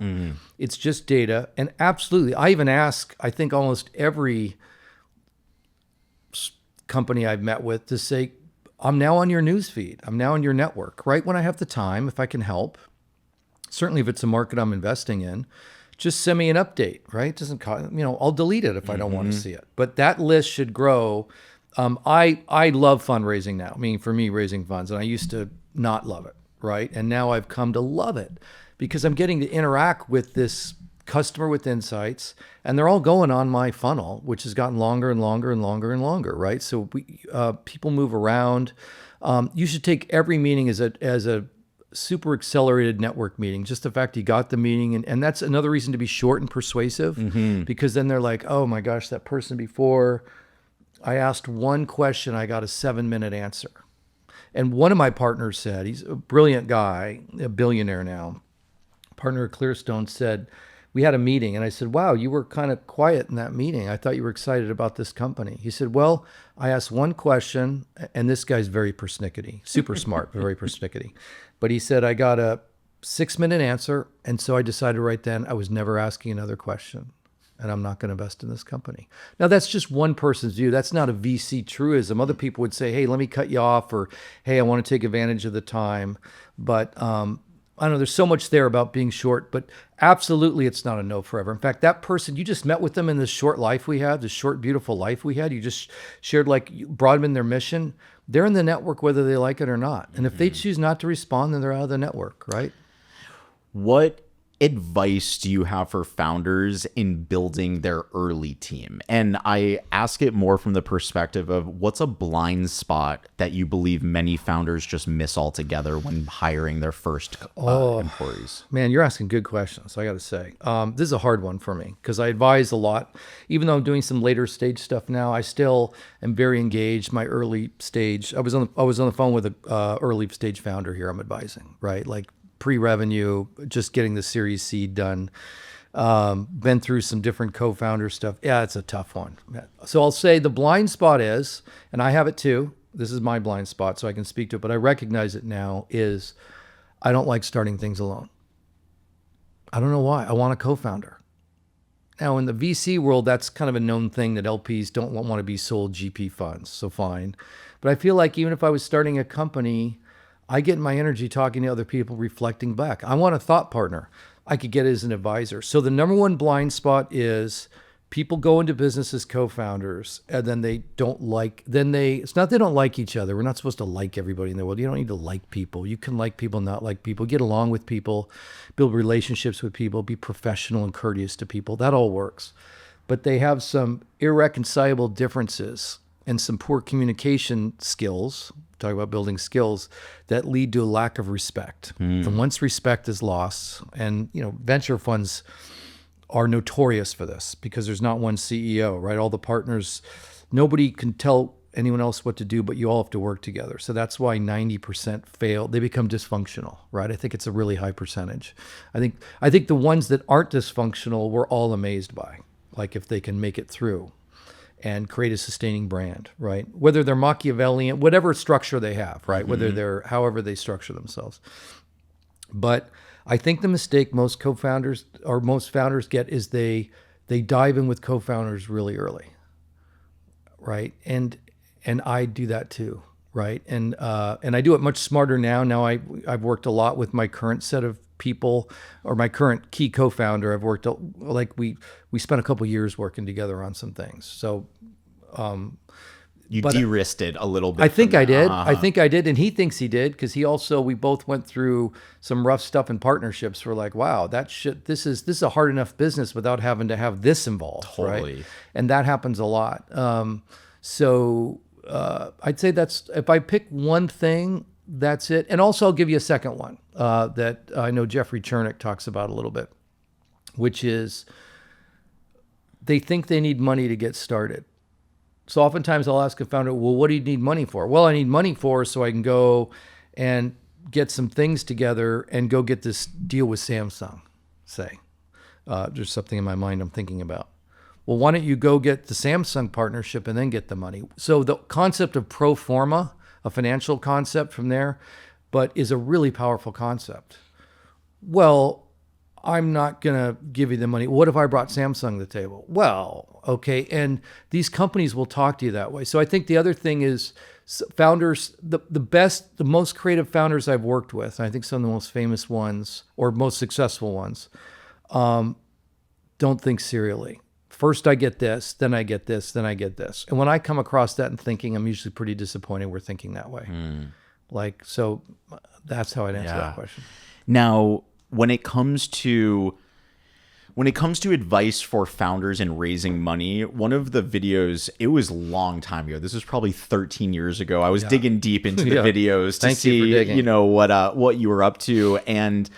It's just data. And absolutely, I even ask, I think almost every company I've met with to say, I'm now on your news feed. I'm now on your network, right? When I have the time, if I can help, certainly if it's a market I'm investing in, just send me an update, right? It doesn't cost, I'll delete it if I don't want to see it. But that list should grow. I love fundraising now. I mean, for me, raising funds, and I used to not love it, right? And now I've come to love it because I'm getting to interact with this customer with insights, and they're all going on my funnel, which has gotten longer and longer and longer and longer, right? So people move around. You should take every meeting as a super accelerated network meeting. Just the fact you got the meeting. And that's another reason to be short and persuasive, because then they're like, oh my gosh, that person before, I asked one question, I got a 7-minute answer. And one of my partners said, he's a brilliant guy, a billionaire now, partner of Clearstone, said, we had a meeting and I said, wow, you were kind of quiet in that meeting. I thought you were excited about this company. He said, well, I asked one question, and this guy's very persnickety, super smart, but very persnickety. But he said, I got a 6-minute answer. And so I decided right then I was never asking another question, and I'm not going to invest in this company. Now, that's just one person's view. That's not a VC truism. Other people would say, hey, let me cut you off, or hey, I want to take advantage of the time. But I don't know, there's so much there about being short, but absolutely it's not a no forever. In fact, that person, you just met with them in this short life we had, this short, beautiful life we had. You just shared, you brought them in their mission. They're in the network whether they like it or not. And if they choose not to respond, then they're out of the network, right? What advice do you have for founders in building their early team? And I ask it more from the perspective of what's a blind spot that you believe many founders just miss altogether when hiring their first employees? Man, you're asking good questions, I got to say. This is a hard one for me because I advise a lot. Even though I'm doing some later stage stuff now, I still am very engaged. My early stage, I was on the phone with a early stage founder here I'm advising, right? Like pre-revenue, just getting the Series C done. Been through some different co-founder stuff. Yeah, it's a tough one. So I'll say the blind spot is, and I have it too, this is my blind spot, so I can speak to it, but I recognize it now, is I don't like starting things alone. I don't know why. I want a co-founder. Now, in the VC world, that's kind of a known thing that LPs don't want to be sold GP funds, so fine. But I feel like even if I was starting a company, I get my energy talking to other people, reflecting back. I want a thought partner. I could get as an advisor. So the number one blind spot is people go into business as co-founders and then it's not they don't like each other. We're not supposed to like everybody in the world. You don't need to like people. You can like people, not like people, get along with people, build relationships with people, be professional and courteous to people. That all works. But they have some irreconcilable differences and some poor communication skills, talk about building skills, that lead to a lack of respect. And once respect is lost, and venture funds are notorious for this because there's not one CEO, right? All the partners, nobody can tell anyone else what to do, but you all have to work together. So that's why 90% fail. They become dysfunctional, right? I think it's a really high percentage. I think the ones that aren't dysfunctional, we're all amazed by, like if they can make it through and create a sustaining brand, right? Whether they're Machiavellian, whatever structure they have, right? Whether they're, however they structure themselves. But I think the mistake most co-founders or most founders get is they dive in with co-founders really early, right? And I do that too, right? And I do it much smarter now. Now I've worked a lot with my current set of people, or my current key co-founder. I've worked, like we spent a couple years working together on some things. So you de-risked it a little bit. I think I did. I think I did. And he thinks he did, because we both went through some rough stuff in partnerships. We're like, wow, this is a hard enough business without having to have this involved. Totally. Right? And that happens a lot. So I'd say if I pick one thing, that's it. And also I'll give you a second one that I know Jeffrey Chernick talks about a little bit, which is they think they need money to get started. So oftentimes I'll ask a founder, well, what do you need money for? Well, I need money so I can go and get some things together and go get this deal with Samsung, say. There's something in my mind I'm thinking about. Well, why don't you go get the Samsung partnership and then get the money? So the concept of pro forma, a financial concept from there, but is a really powerful concept. Well, I'm not going to give you the money. What if I brought Samsung to the table? Well, okay. And these companies will talk to you that way. So I think the other thing is founders, the most creative founders I've worked with, and I think some of the most famous ones or most successful ones, don't think serially. First I get this, then I get this, then I get this. And when I come across that and thinking, I'm usually pretty disappointed we're thinking that way. So that's how I'd answer that question. Now, when it comes to advice for founders in raising money, one of the videos, it was a long time ago. This was probably 13 years ago. I was digging deep into the videos to see, what you were up to. And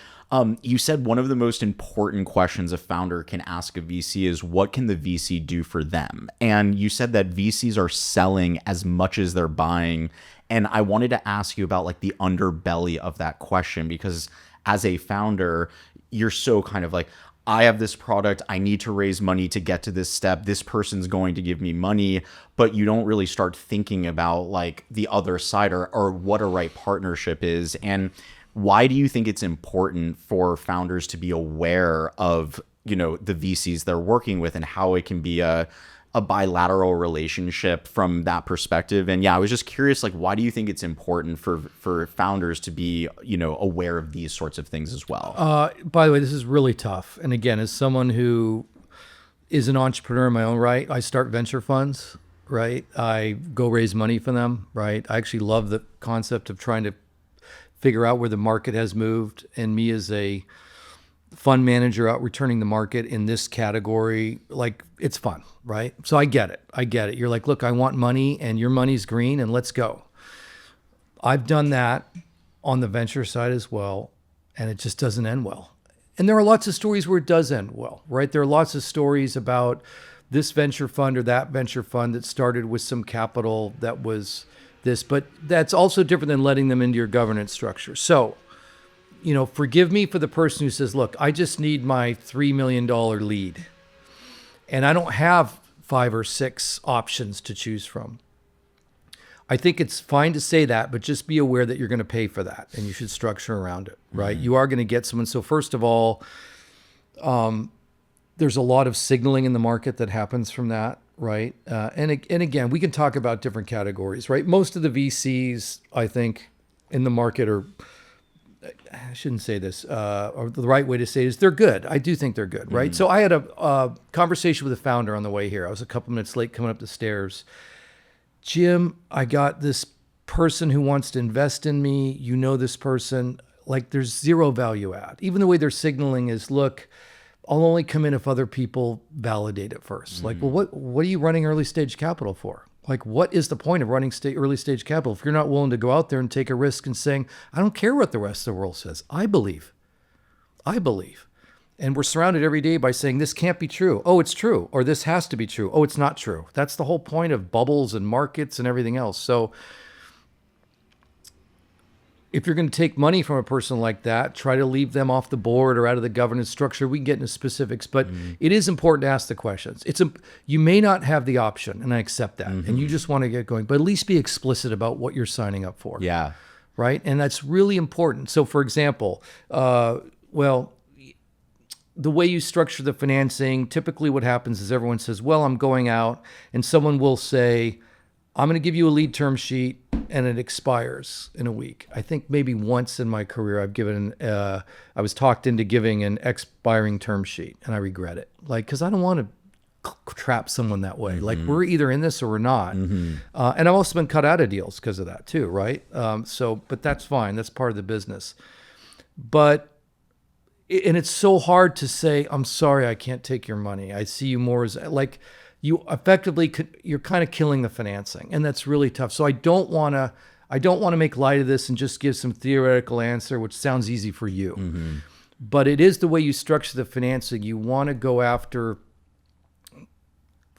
you said one of the most important questions a founder can ask a VC is, what can the VC do for them? And you said that VCs are selling as much as they're buying. And I wanted to ask you about like the underbelly of that question, because as a founder, you're so kind of like, I have this product, I need to raise money to get to this step, this person's going to give me money, but you don't really start thinking about like the other side or what a right partnership is. And why do you think it's important for founders to be aware of, the VCs they're working with and how it can be a bilateral relationship from that perspective? And I was just curious, like, why do you think it's important for founders to be, aware of these sorts of things as well? By the way, this is really tough. And again, as someone who is an entrepreneur in my own right, I start venture funds, right? I go raise money for them, right? I actually love the concept of trying to figure out where the market has moved. And me as a fund manager out returning the market in this category, like it's fun, right? So I get it. You're like, look, I want money and your money's green and let's go. I've done that on the venture side as well, and it just doesn't end well. And there are lots of stories where it does end well, right? There are lots of stories about this venture fund or that venture fund that started with some capital that was this, but that's also different than letting them into your governance structure. So, forgive me for the person who says, look, I just need my $3 million lead and I don't have 5 or 6 options to choose from. I think it's fine to say that, but just be aware that you're going to pay for that and you should structure around it, right? Mm-hmm. You are going to get someone. So first of all, there's a lot of signaling in the market that happens from that, right? And again, we can talk about different categories, right? Most of the VCs, I think, in the market are, I shouldn't say this, or the right way to say it is they're good. I do think they're good, right? Mm-hmm. So I had a conversation with the founder on the way here. I was a couple minutes late coming up the stairs. Jim, I got this person who wants to invest in me. You know this person. Like, there's zero value add. Even the way they're signaling is, look, I'll only come in if other people validate it first. Mm-hmm. Like, well, what are you running early stage capital for? Like, what is the point of running early stage capital if you're not willing to go out there and take a risk and saying, I don't care what the rest of the world says. I believe. And we're surrounded every day by saying, this can't be true. Oh, it's true. Or this has to be true. Oh, it's not true. That's the whole point of bubbles and markets and everything else. So if you're going to take money from a person like that, try to leave them off the board or out of the governance structure. We can get into specifics, but it is important to ask the questions. You may not have the option, and I accept that, and you just want to get going, but at least be explicit about what you're signing up for. Yeah. Right? And that's really important. So for example, the way you structure the financing, typically what happens is everyone says, well, I'm going out, and someone will say, I'm going to give you a lead term sheet and it expires in a week. I think maybe once in my career I was talked into giving an expiring term sheet and I regret it. Like, cause I don't want to trap someone that way. Mm-hmm. Like, we're either in this or we're not. Mm-hmm. And I've also been cut out of deals because of that too. Right. But that's fine. That's part of the business. And it's so hard to say, I'm sorry, I can't take your money. I see you more as like, you effectively you're kind of killing the financing, and that's really tough. So I don't want to make light of this and just give some theoretical answer, which sounds easy for you. Mm-hmm. But it is the way you structure the financing. You want to go after,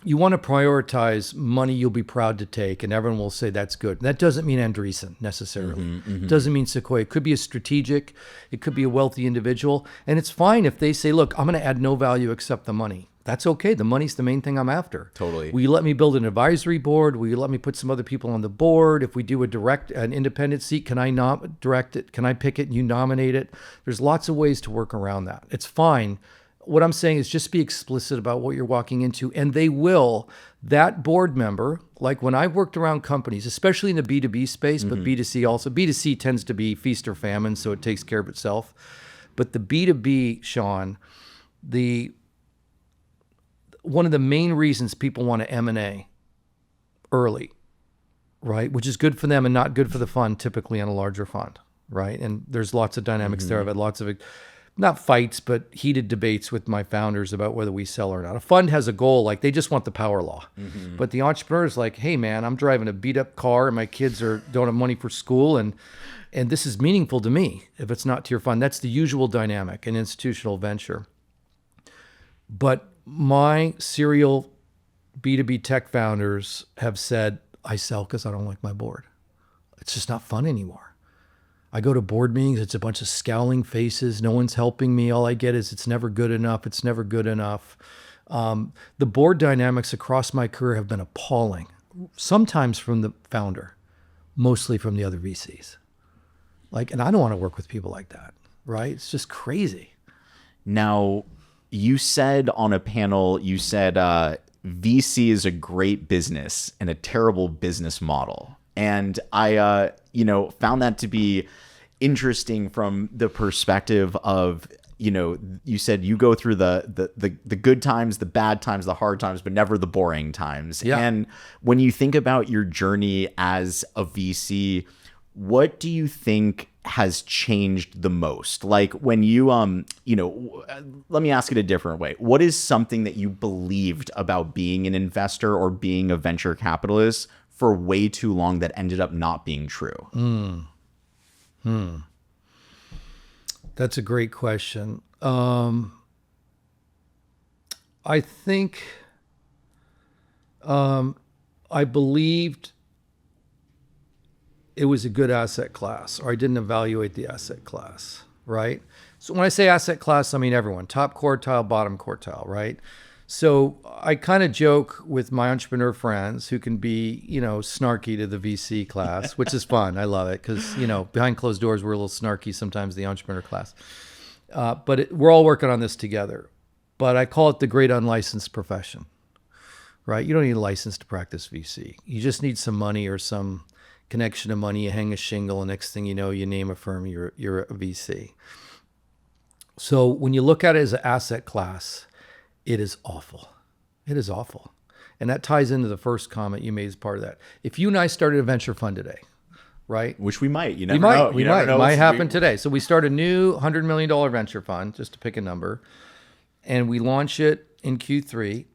you want to prioritize money you'll be proud to take, and everyone will say that's good. That doesn't mean Andreessen necessarily. Mm-hmm, mm-hmm. It doesn't mean Sequoia. It could be a strategic. It could be a wealthy individual. And it's fine if they say, look, I'm going to add no value except the money. That's okay. The money's the main thing I'm after. Totally. Will you let me build an advisory board? Will you let me put some other people on the board? If we do an independent seat, can I direct it? Can I pick it and you nominate it? There's lots of ways to work around that. It's fine. What I'm saying is just be explicit about what you're walking into, and they will. That board member, like when I've worked around companies, especially in the B2B space, but B2C also. B2C tends to be feast or famine, so it takes care of itself. But the B2B, Sean, one of the main reasons people want to M&A early, right, which is good for them and not good for the fund, typically on a larger fund, right? And there's lots of dynamics there. I've had lots of, not fights, but heated debates with my founders about whether we sell or not. A fund has a goal, like they just want the power law. Mm-hmm. But the entrepreneur is like, hey man, I'm driving a beat up car and my kids don't have money for school, and this is meaningful to me if it's not to your fund. That's the usual dynamic in institutional venture. But my serial B2B tech founders have said, I sell because I don't like my board. It's just not fun anymore. I go to board meetings, it's a bunch of scowling faces. No one's helping me. All I get is it's never good enough. It's never good enough. The board dynamics across my career have been appalling. Sometimes from the founder, mostly from the other VCs. And I don't want to work with people like that, right? It's just crazy. Now, you said on a panel, VC is a great business and a terrible business model. And I, found that to be interesting from the perspective of, you said you go through the good times, the bad times, the hard times, but never the boring times. Yeah. And when you think about your journey as a VC, what do you think has changed the most? Like when you, let me ask it a different way. What is something that you believed about being an investor or being a venture capitalist for way too long that ended up not being true? That's a great question. I think I believed it was a good asset class, or I didn't evaluate the asset class, right? So when I say asset class, I mean everyone, top quartile, bottom quartile, right? So I kind of joke with my entrepreneur friends who can be, snarky to the VC class, which is fun. I love it because, behind closed doors, we're a little snarky sometimes, the entrepreneur class. But we're all working on this together. But I call it the great unlicensed profession, right? You don't need a license to practice VC. You just need some money or some connection of money. You hang a shingle, and next thing you know, you name a firm, you're a VC. So when you look at it as an asset class, it is awful. It is awful. And that ties into the first comment you made as part of that. If you and I started a venture fund today, right? Which we might. You never know. We might. It might happen today. So we start a new $100 million venture fund, just to pick a number, and we launch it in Q3.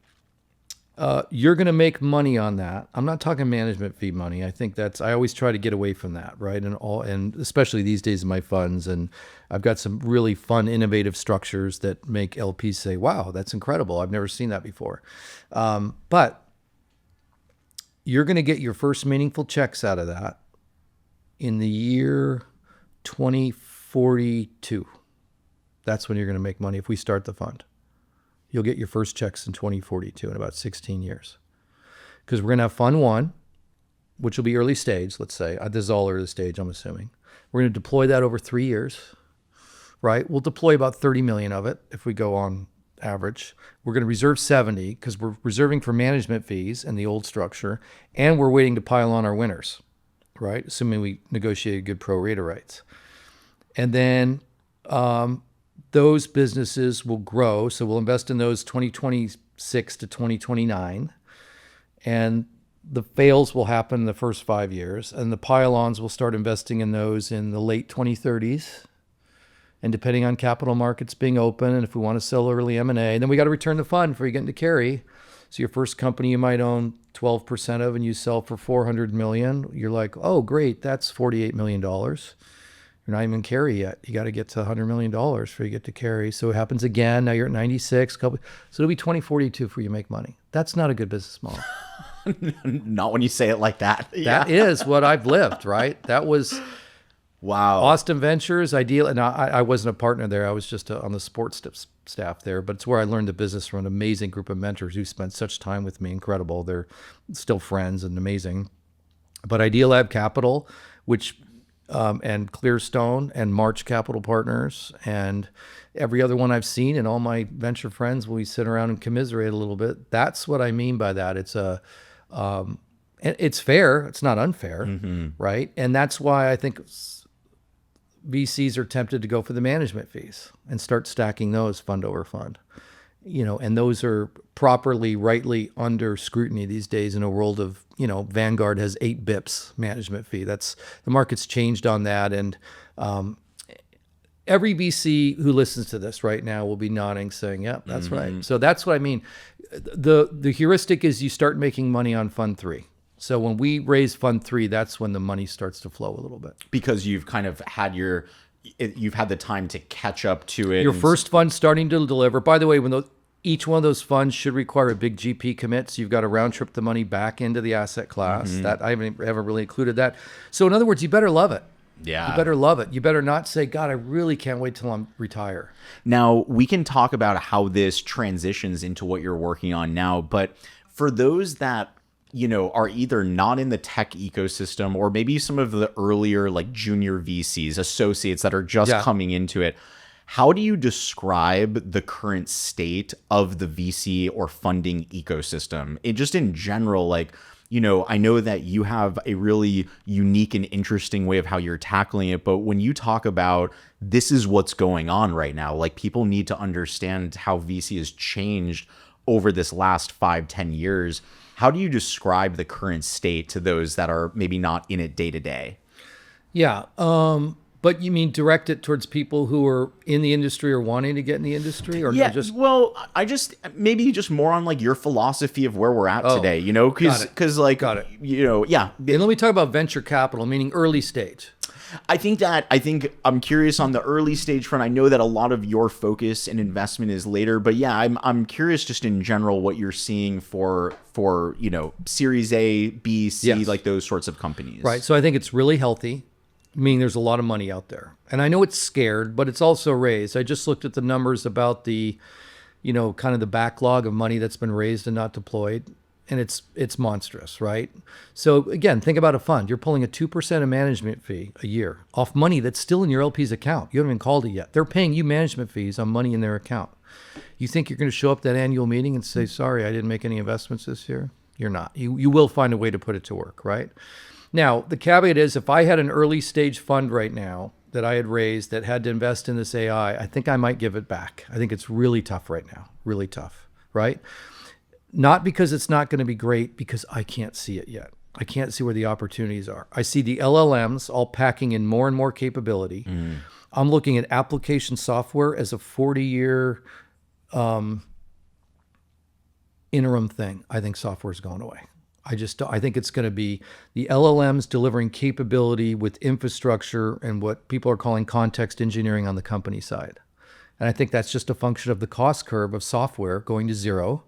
You're going to make money on that. I'm not talking management fee money. I think I always try to get away from that, right? And especially these days in my funds, and I've got some really fun, innovative structures that make LPs say, wow, that's incredible. I've never seen that before. But you're going to get your first meaningful checks out of that in the year 2042. That's when you're going to make money if we start the fund. You'll get your first checks in 2042 in about 16 years. Because we're going to have fund one, which will be early stage, let's say. This is all early stage, I'm assuming. We're going to deploy that over 3 years, right? We'll deploy about 30 million of it if we go on average. We're going to reserve 70 because we're reserving for management fees in the old structure, and we're waiting to pile on our winners, right? Assuming we negotiated good pro rata rights. And then those businesses will grow. So we'll invest in those 2026 to 2029. And the fails will happen in the first 5 years. And the pile-ons will start investing in those in the late 2030s. And depending on capital markets being open, and if we want to sell early M&A, then we got to return the fund before you get into carry. So your first company you might own 12% of and you sell for $400 million. You're like, oh, great, that's $48 million. You're not even in carry yet. You got to get to $100 million before you get to carry. So it happens again. Now you're at 96. So it'll be 2042 before you make money. That's not a good business model. Not when you say it like that. That is what I've lived, right? That was Austin Ventures, ideal. And I wasn't a partner there. I was just on the sports staff there. But it's where I learned the business from an amazing group of mentors who spent such time with me. Incredible. They're still friends and amazing. But Ideal Lab Capital, which... and Clearstone and March Capital Partners and every other one I've seen, and all my venture friends, we sit around and commiserate a little bit. That's what I mean by that. It's fair. It's not unfair, right? And that's why I think VCs are tempted to go for the management fees and start stacking those fund over fund. And those are properly, rightly under scrutiny these days in a world of, Vanguard has 8 bips management fee. The market's changed on that. And every VC who listens to this right now will be nodding, saying, yeah, that's right. So that's what I mean. The heuristic is you start making money on fund 3. So when we raise fund 3, that's when the money starts to flow a little bit. Because you've kind of had you've had the time to catch up to it. Your first fund starting to deliver. By the way, each one of those funds should require a big GP commit, so you've got to round trip the money back into the asset class. That I haven't really included that. So in other words, you better love it. Yeah. You better love it. You better not say, God, I really can't wait till I'm retire. Now, we can talk about how this transitions into what you're working on now, but for those that are either not in the tech ecosystem or maybe some of the earlier like junior VCs, associates that are just coming into it, how do you describe the current state of the VC or funding ecosystem? Just in general, like, I know that you have a really unique and interesting way of how you're tackling it, but when you talk about this is what's going on right now, like people need to understand how VC has changed over this last 5-10 years. How do you describe the current state to those that are maybe not in it day to day? Yeah. But you mean direct it towards people who are in the industry or wanting to get in the industry, or Yeah, just, well, I just maybe just more on like your philosophy of where we're at oh, today, you know, got it. because like Got it. yeah, And let me talk about venture capital, meaning early stage. I think I'm curious on the early stage front. I know that a lot of your focus and investment is later, but yeah, I'm curious just in general what you're seeing for Series A, B, C, Yes. like those sorts of companies. Right. So I think it's really healthy, meaning there's a lot of money out there. And I know it's scared, but it's also raised. I just looked at the numbers about the, kind of the backlog of money that's been raised and not deployed. And it's monstrous, right? So again, think about a fund. You're pulling a 2% of management fee a year off money that's still in your LP's account. You haven't even called it yet. They're paying you management fees on money in their account. You think you're going to show up that annual meeting and say, sorry, I didn't make any investments this year? You're not. You will find a way to put it to work, right? Now, the caveat is if I had an early stage fund right now that I had raised that had to invest in this AI, I think I might give it back. I think it's really tough right now, really tough, right? Not because it's not going to be great, because I can't see it yet. I can't see where the opportunities are. I see the LLMs all packing in more and more capability. I'm looking at application software as a 40-year interim thing. I think software is going away. I think it's going to be the LLMs delivering capability with infrastructure and what people are calling context engineering on the company side. And I think that's just a function of the cost curve of software going to zero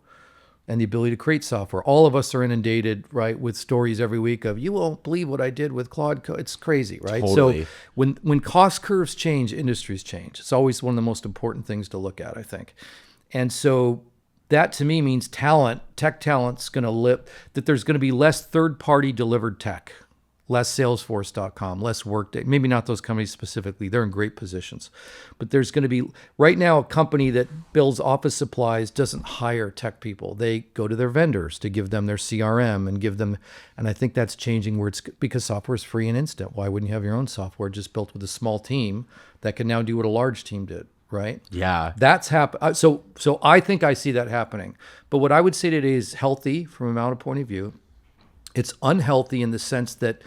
and the ability to create software. All of us are inundated, right, with stories every week of, you won't believe what I did with Claude Code. It's crazy, right? Totally. So when cost curves change, industries change. It's always one of the most important things to look at, I think. And so that to me means tech talent's going to live, that there's going to be less third-party delivered tech, less Salesforce.com, less Workday, maybe not those companies specifically. They're in great positions. But there's going to be, right now, a company that builds office supplies doesn't hire tech people. They go to their vendors to give them their CRM and give them, and I think that's changing where it's, because software is free and instant. Why wouldn't you have your own software just built with a small team that can now do what a large team did? Right? Yeah. That's so I think I see that happening. But what I would say today is healthy from amount of point of view. It's unhealthy in the sense that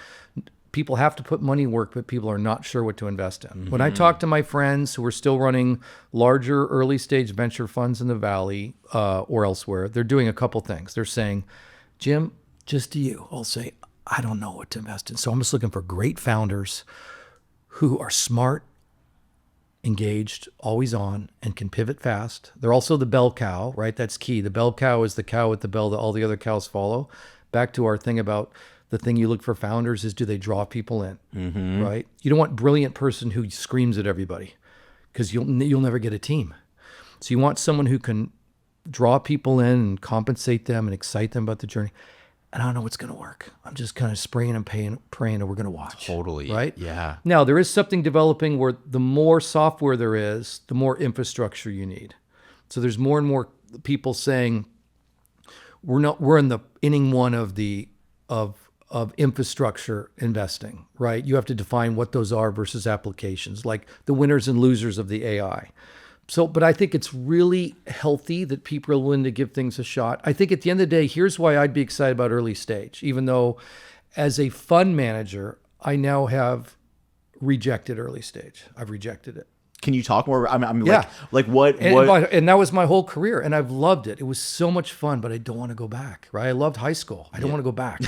people have to put money to work, but people are not sure what to invest in. When I talk to my friends who are still running larger early stage venture funds in the Valley or elsewhere, they're doing a couple things. They're saying, Jim, just to you, I'll say, I don't know what to invest in. So I'm just looking for great founders who are smart, engaged, always on, and can pivot fast. They're also the bell cow, right? That's key. The bell cow is the cow with the bell that all the other cows follow. Back to our thing about the thing you look for founders is, do they draw people in, right? You don't want a brilliant person who screams at everybody, because you'll never get a team. So you want someone who can draw people in and compensate them and excite them about the journey. And I don't know what's going to work. I'm just kind of spraying and praying, and we're going to watch. Totally. Right? Yeah. Now, there is something developing where the more software there is, the more infrastructure you need. So there's more and more people saying, we're in the inning one of the of infrastructure investing, right? You have to define what those are versus applications, like the winners and losers of the AI. So, but I think it's really healthy that people are willing to give things a shot. I think at the end of the day, here's why I'd be excited about early stage, even though as a fund manager, I now have rejected early stage. I've rejected it. Can you talk more? I'm Yeah. like what? And that was my whole career, and I've loved it. It was so much fun, but I don't want to go back, right? I loved high school. I don't want to go back,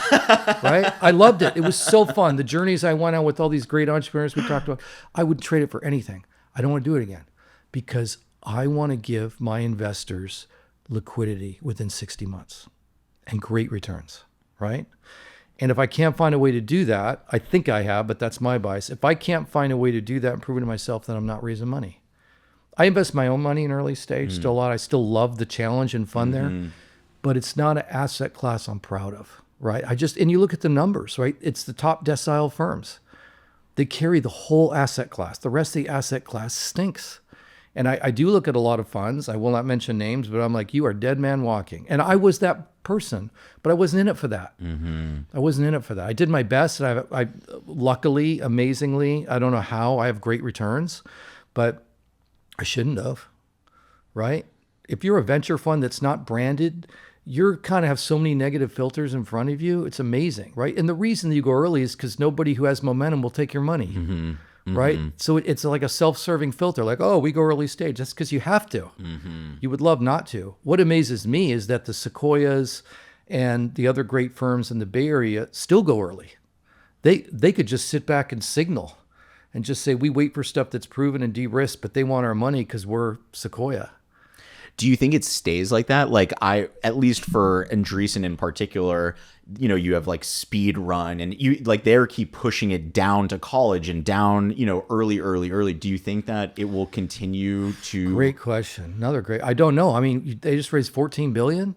right? I loved it. It was so fun. The journeys I went on with all these great entrepreneurs we talked about, I would trade it for anything. I don't want to do it again, because I want to give my investors liquidity within 60 months and great returns, right? And if I can't find a way to do that, I think I have, but that's my bias. If I can't find a way to do that and prove it to myself, then I'm not raising money. I invest my own money in early stage still a lot. I still love the challenge and fun there, but it's not an asset class I'm proud of, right? And you look at the numbers, right? It's the top decile firms. They carry the whole asset class. The rest of the asset class stinks. And I do look at a lot of funds. I will not mention names, but I'm like, you are dead man walking. And I was that person, but I wasn't in it for that. I wasn't in it for that. I did my best. And I luckily, amazingly, I don't know how, I have great returns, but I shouldn't have, right? If you're a venture fund that's not branded, you're kind of have so many negative filters in front of you. It's amazing, right? And the reason that you go early is because nobody who has momentum will take your money, right? So it's like a self-serving filter, like, oh, we go early stage. That's because you have to. You would love not to. What amazes me is that the Sequoias and the other great firms in the Bay Area still go early. They could just sit back and signal and just say, we wait for stuff that's proven and de-risked, but they want our money because we're Sequoia. Do you think it stays like that? Like at least for Andreessen in particular, you know, you have like speed run and you like they keep pushing it down to college and down, you know, early. Do you think that it will continue to? Great question. Another great, I don't know. I mean, they just raised 14 billion.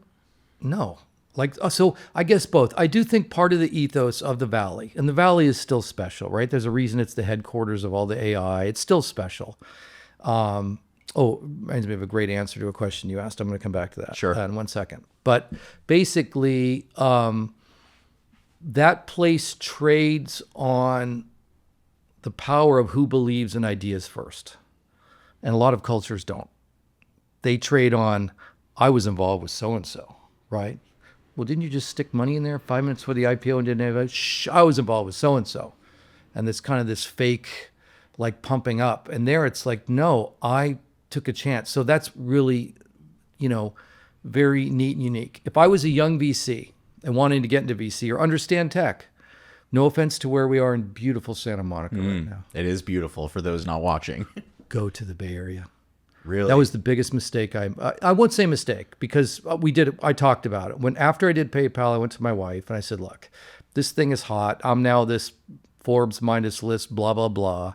No. Like, so I guess both. I do think part of the ethos of the Valley, and the Valley is still special, right? There's a reason it's the headquarters of all the AI. It's still special. Oh, reminds me of a great answer to a question you asked. I'm going to come back to that in 1 second. But basically, that place trades on the power of who believes in ideas first. And a lot of cultures don't. They trade on, I was involved with so-and-so, right? Well, didn't you just stick money in there 5 minutes for the IPO and didn't have it? Shh, I was involved with so-and-so. And this kind of this fake, like pumping up. And there it's like, no, I took a chance. So that's really, you know, very neat and unique. If I was a young VC and wanting to get into VC or understand tech, no offense to where we are in beautiful Santa Monica right now. It is beautiful for those not watching. Go to the Bay Area. Really? That was the biggest mistake. I won't say mistake because I talked about it. After I did PayPal, I went to my wife and I said, look, this thing is hot. I'm now this Forbes minus list, blah, blah, blah.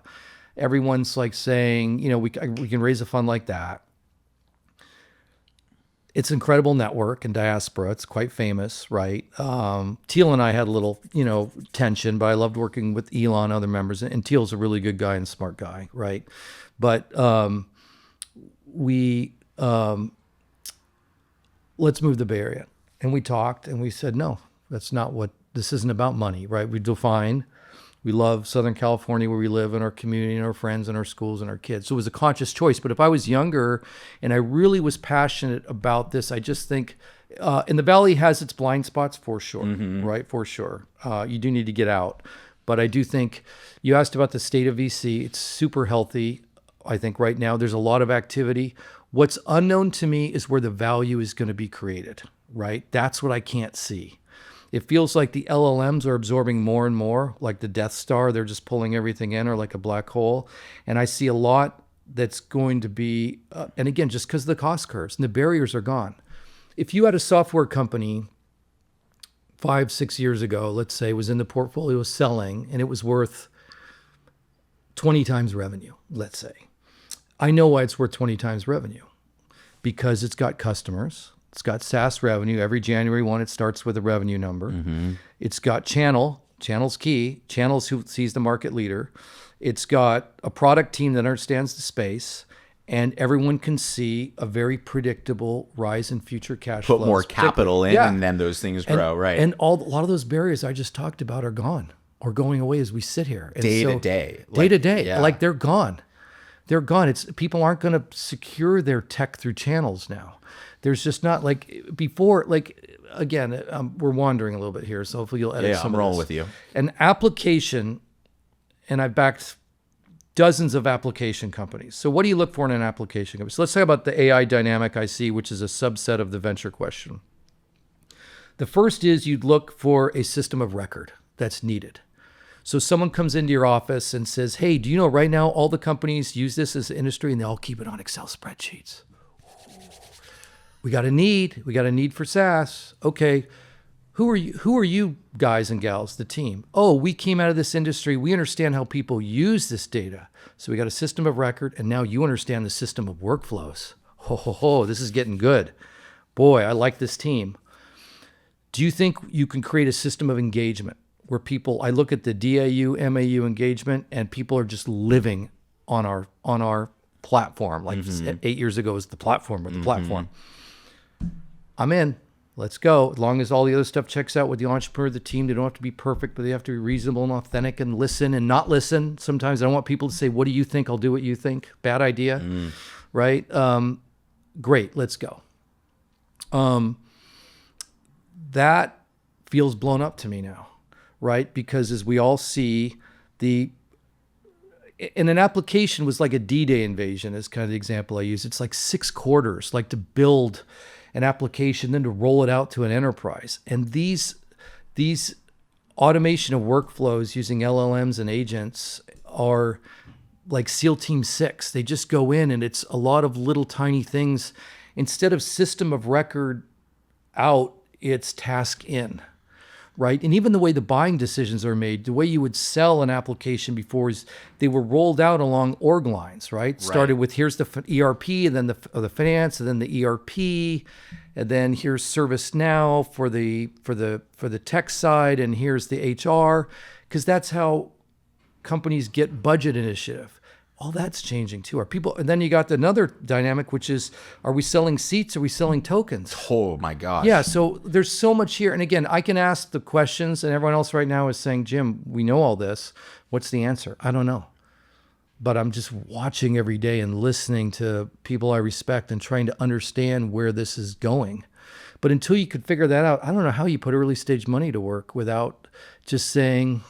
Everyone's like saying, you know, we can raise a fund like that. It's an incredible network in diaspora. It's quite famous, right? Teal and I had a little, you know, tension, but I loved working with Elon and other members. And Teal's a really good guy and smart guy, right? But let's move to the Bay Area. And we talked and we said, no, that's not what, this isn't about money, right? We love Southern California where we live and our community and our friends and our schools and our kids. So it was a conscious choice. But if I was younger and I really was passionate about this, I just think, and the Valley has its blind spots for sure, right? For sure. You do need to get out. But I do think you asked about the state of VC. It's super healthy. I think right now there's a lot of activity. What's unknown to me is where the value is going to be created, right? That's what I can't see. It feels like the LLMs are absorbing more and more, like the Death Star. They're just pulling everything in, or like a black hole. And I see a lot that's going to be, and again, just because of the cost curves and the barriers are gone. If you had a software company 5-6 years ago, let's say, was in the portfolio selling and it was worth 20 times revenue, let's say. I know why it's worth 20 times revenue, because it's got customers. It's got SaaS revenue. Every January 1, it starts with a revenue number. It's got channel's key. Channel's who sees the market leader. It's got a product team that understands the space, and everyone can see a very predictable rise in future cash flows. Put more capital in, and then those things grow, right? And a lot of those barriers I just talked about are gone or going away as we sit here. And day to day. Yeah. Like they're gone. They're gone. People aren't going to secure their tech through channels now. There's just not like before, like, again, we're wandering a little bit here, so hopefully you'll edit some of this. I'm rolling with you. An application, and I've backed dozens of application companies. So what do you look for in an application company? So let's talk about the AI dynamic I see, which is a subset of the venture question. The first is you'd look for a system of record that's needed. So someone comes into your office and says, hey, do you know right now all the companies use this as an industry and they all keep it on Excel spreadsheets? We got a need for SaaS. Okay, who are you guys and gals, the team? Oh, we came out of this industry. We understand how people use this data. So we got a system of record, and now you understand the system of workflows. This is getting good. Boy, I like this team. Do you think you can create a system of engagement where people, I look at the DAU, MAU engagement, and people are just living on our platform, like 8 years ago was the platform or the platform. I'm in. Let's go. As long as all the other stuff checks out with the entrepreneur, the team, they don't have to be perfect, but they have to be reasonable and authentic and listen and not listen. Sometimes I don't want people to say, what do you think? I'll do what you think. Bad idea, right? Great. Let's go. that feels blown up to me now, right? Because as we all see, and an application was like a D-Day invasion is kind of the example I use. It's like 6 quarters, like to build an application, then to roll it out to an enterprise. And these automation of workflows using LLMs and agents are like SEAL Team 6. They just go in and it's a lot of little tiny things. Instead of system of record out, it's task in, right? And even the way the buying decisions are made, the way you would sell an application before is they were rolled out along org lines, right? Started with here's the ERP, and then the finance, and then the ERP, and then here's ServiceNow for the tech side, and here's the HR, because that's how companies get budget initiative. All that's changing too. Are people, and then you got another dynamic, which is, are we selling seats? Are we selling tokens? Oh my gosh. Yeah. So there's so much here. And again, I can ask the questions and everyone else right now is saying, Jim, we know all this. What's the answer? I don't know. But I'm just watching every day and listening to people I respect and trying to understand where this is going. But until you could figure that out, I don't know how you put early stage money to work without just saying,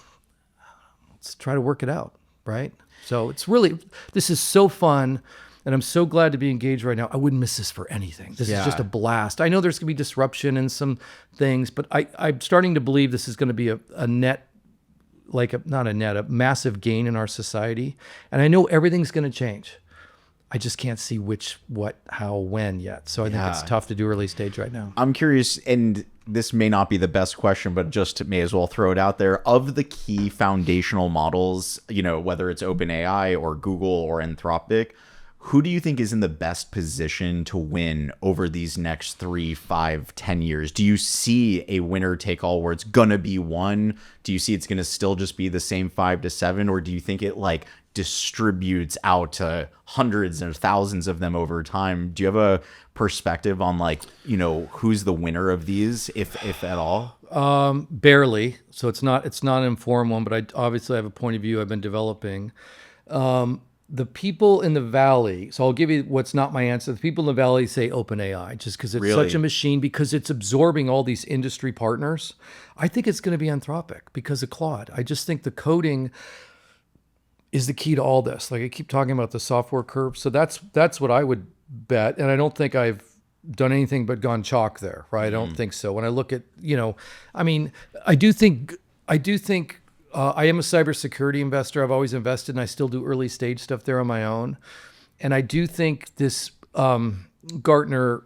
let's try to work it out. Right. So it's really, this is so fun, and I'm so glad to be engaged right now. I wouldn't miss this for anything. This is just a blast. I know there's going to be disruption in some things, but I'm starting to believe this is going to be a net, a massive gain in our society. And I know everything's going to change. I just can't see which, what, how, when yet. So I think it's tough to do early stage right now. I'm curious, and this may not be the best question, but just may as well throw it out there. Of the key foundational models, whether it's OpenAI or Google or Anthropic, who do you think is in the best position to win over these next 3, 5, 10 years? Do you see a winner take all where it's going to be one? Do you see it's going to still just be the same 5 to 7? Or do you think it distributes out to hundreds or thousands of them over time? Do you have a perspective on who's the winner of these, if at all? Barely. So it's not an informed one, but I obviously have a point of view I've been developing. The people in the Valley, so I'll give you what's not my answer. The people in the Valley say OpenAI just because it's such a machine, because it's absorbing all these industry partners. I think it's going to be Anthropic because of Claude. I just think the coding is the key to all this. Like I keep talking about the software curve. So that's what I would bet. And I don't think I've done anything but gone chalk there, right? I don't think so. When I look at, I do think I am a cybersecurity investor. I've always invested, and I still do early stage stuff there on my own. And I do think this Gartner,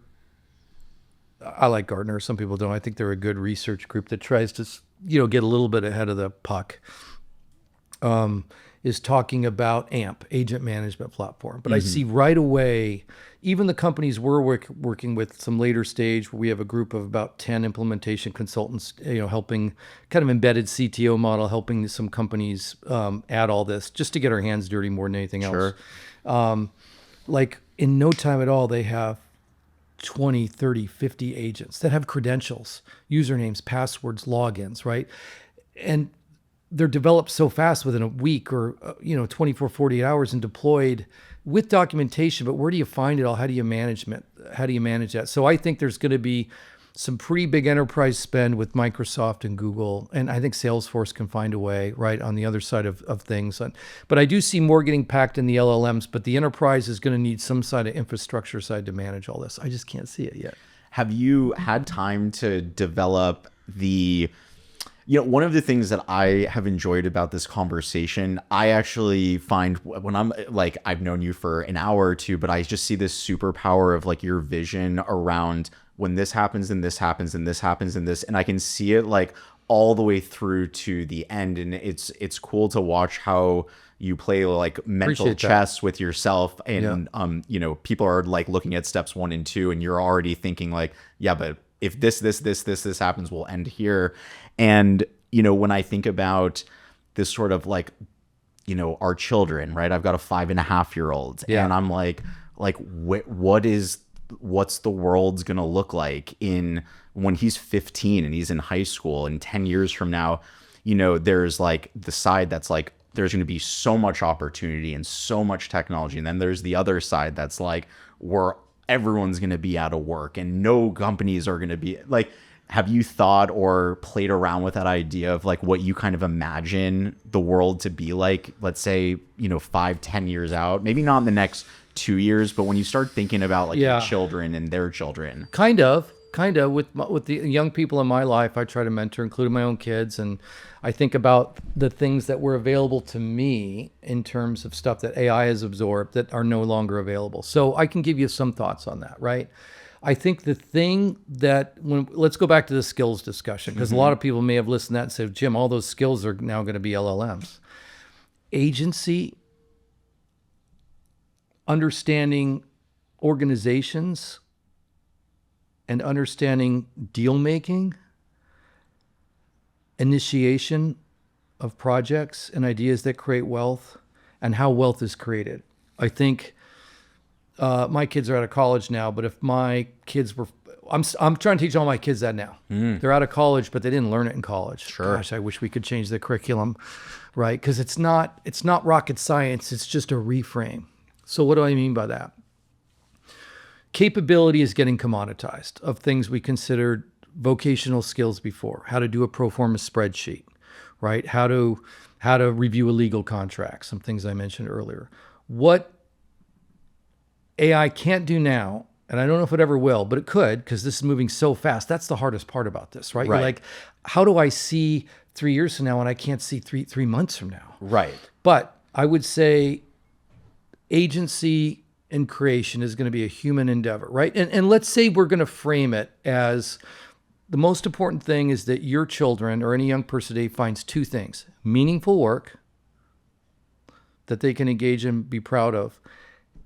I like Gartner. Some people don't. I think they're a good research group that tries to, get a little bit ahead of the puck. Is talking about AMP, Agent Management Platform. But I see right away, even the companies we're working with, some later stage, where we have a group of about 10 implementation consultants, helping kind of embedded CTO model, helping some companies add all this just to get our hands dirty more than anything else. In no time at all, they have 20, 30, 50 agents that have credentials, usernames, passwords, logins, right? And they're developed so fast within a week or 24, 48 hours and deployed with documentation. But where do you find it all? How do you manage that? So I think there's going to be some pretty big enterprise spend with Microsoft and Google, and I think Salesforce can find a way right on the other side of things. But I do see more getting packed in the LLMs, but the enterprise is going to need some side of infrastructure side to manage all this. I just can't see it yet. Have you had time to develop one of the things that I have enjoyed about this conversation, I actually find when I'm I've known you for an hour or two, but I just see this superpower of your vision around when this happens and this happens and this happens and this, and I can see it all the way through to the end. And it's cool to watch how you play mental chess with yourself. And, people are looking at steps 1 and 2, and you're already thinking but if this happens, we'll end here. And, when I think about this sort of our children, right? I've got a 5.5-year-old, and I'm what's the world's going to look like when he's 15 and he's in high school, and 10 years from now, there's the side that's there's going to be so much opportunity and so much technology. And then there's the other side that's where everyone's going to be out of work and no companies are going to be Have you thought or played around with that idea of like what you kind of imagine the world to be like, let's say, 5-10 years out, maybe not in the next 2 years, but when you start thinking about like your children and their children? Kind of with the young people in my life, I try to mentor, including my own kids. And I think about the things that were available to me in terms of stuff that AI has absorbed that are no longer available. So I can give you some thoughts on that, right? I think the thing that let's go back to the skills discussion, because a lot of people may have listened to that and said, Jim, all those skills are now going to be LLMs. Agency, understanding organizations, and understanding deal making, initiation of projects and ideas that create wealth, and how wealth is created. I think my kids are out of college now, but if my kids were, I'm trying to teach all my kids that now. They're out of college, but they didn't learn it in college. Sure. Gosh, I wish we could change the curriculum, right? Because it's not rocket science. It's just a reframe. So what do I mean by that? Capability is getting commoditized of things we considered vocational skills before. How to do a pro forma spreadsheet, right? How to review a legal contract, some things I mentioned earlier. What AI can't do now, and I don't know if it ever will, but it could, because this is moving so fast. That's the hardest part about this, right? Right. You're like, how do I see 3 years from now when I can't see three months from now? Right. But I would say agency and creation is going to be a human endeavor, right? And let's say we're going to frame it as the most important thing is that your children or any young person today finds two things: meaningful work that they can engage in, be proud of,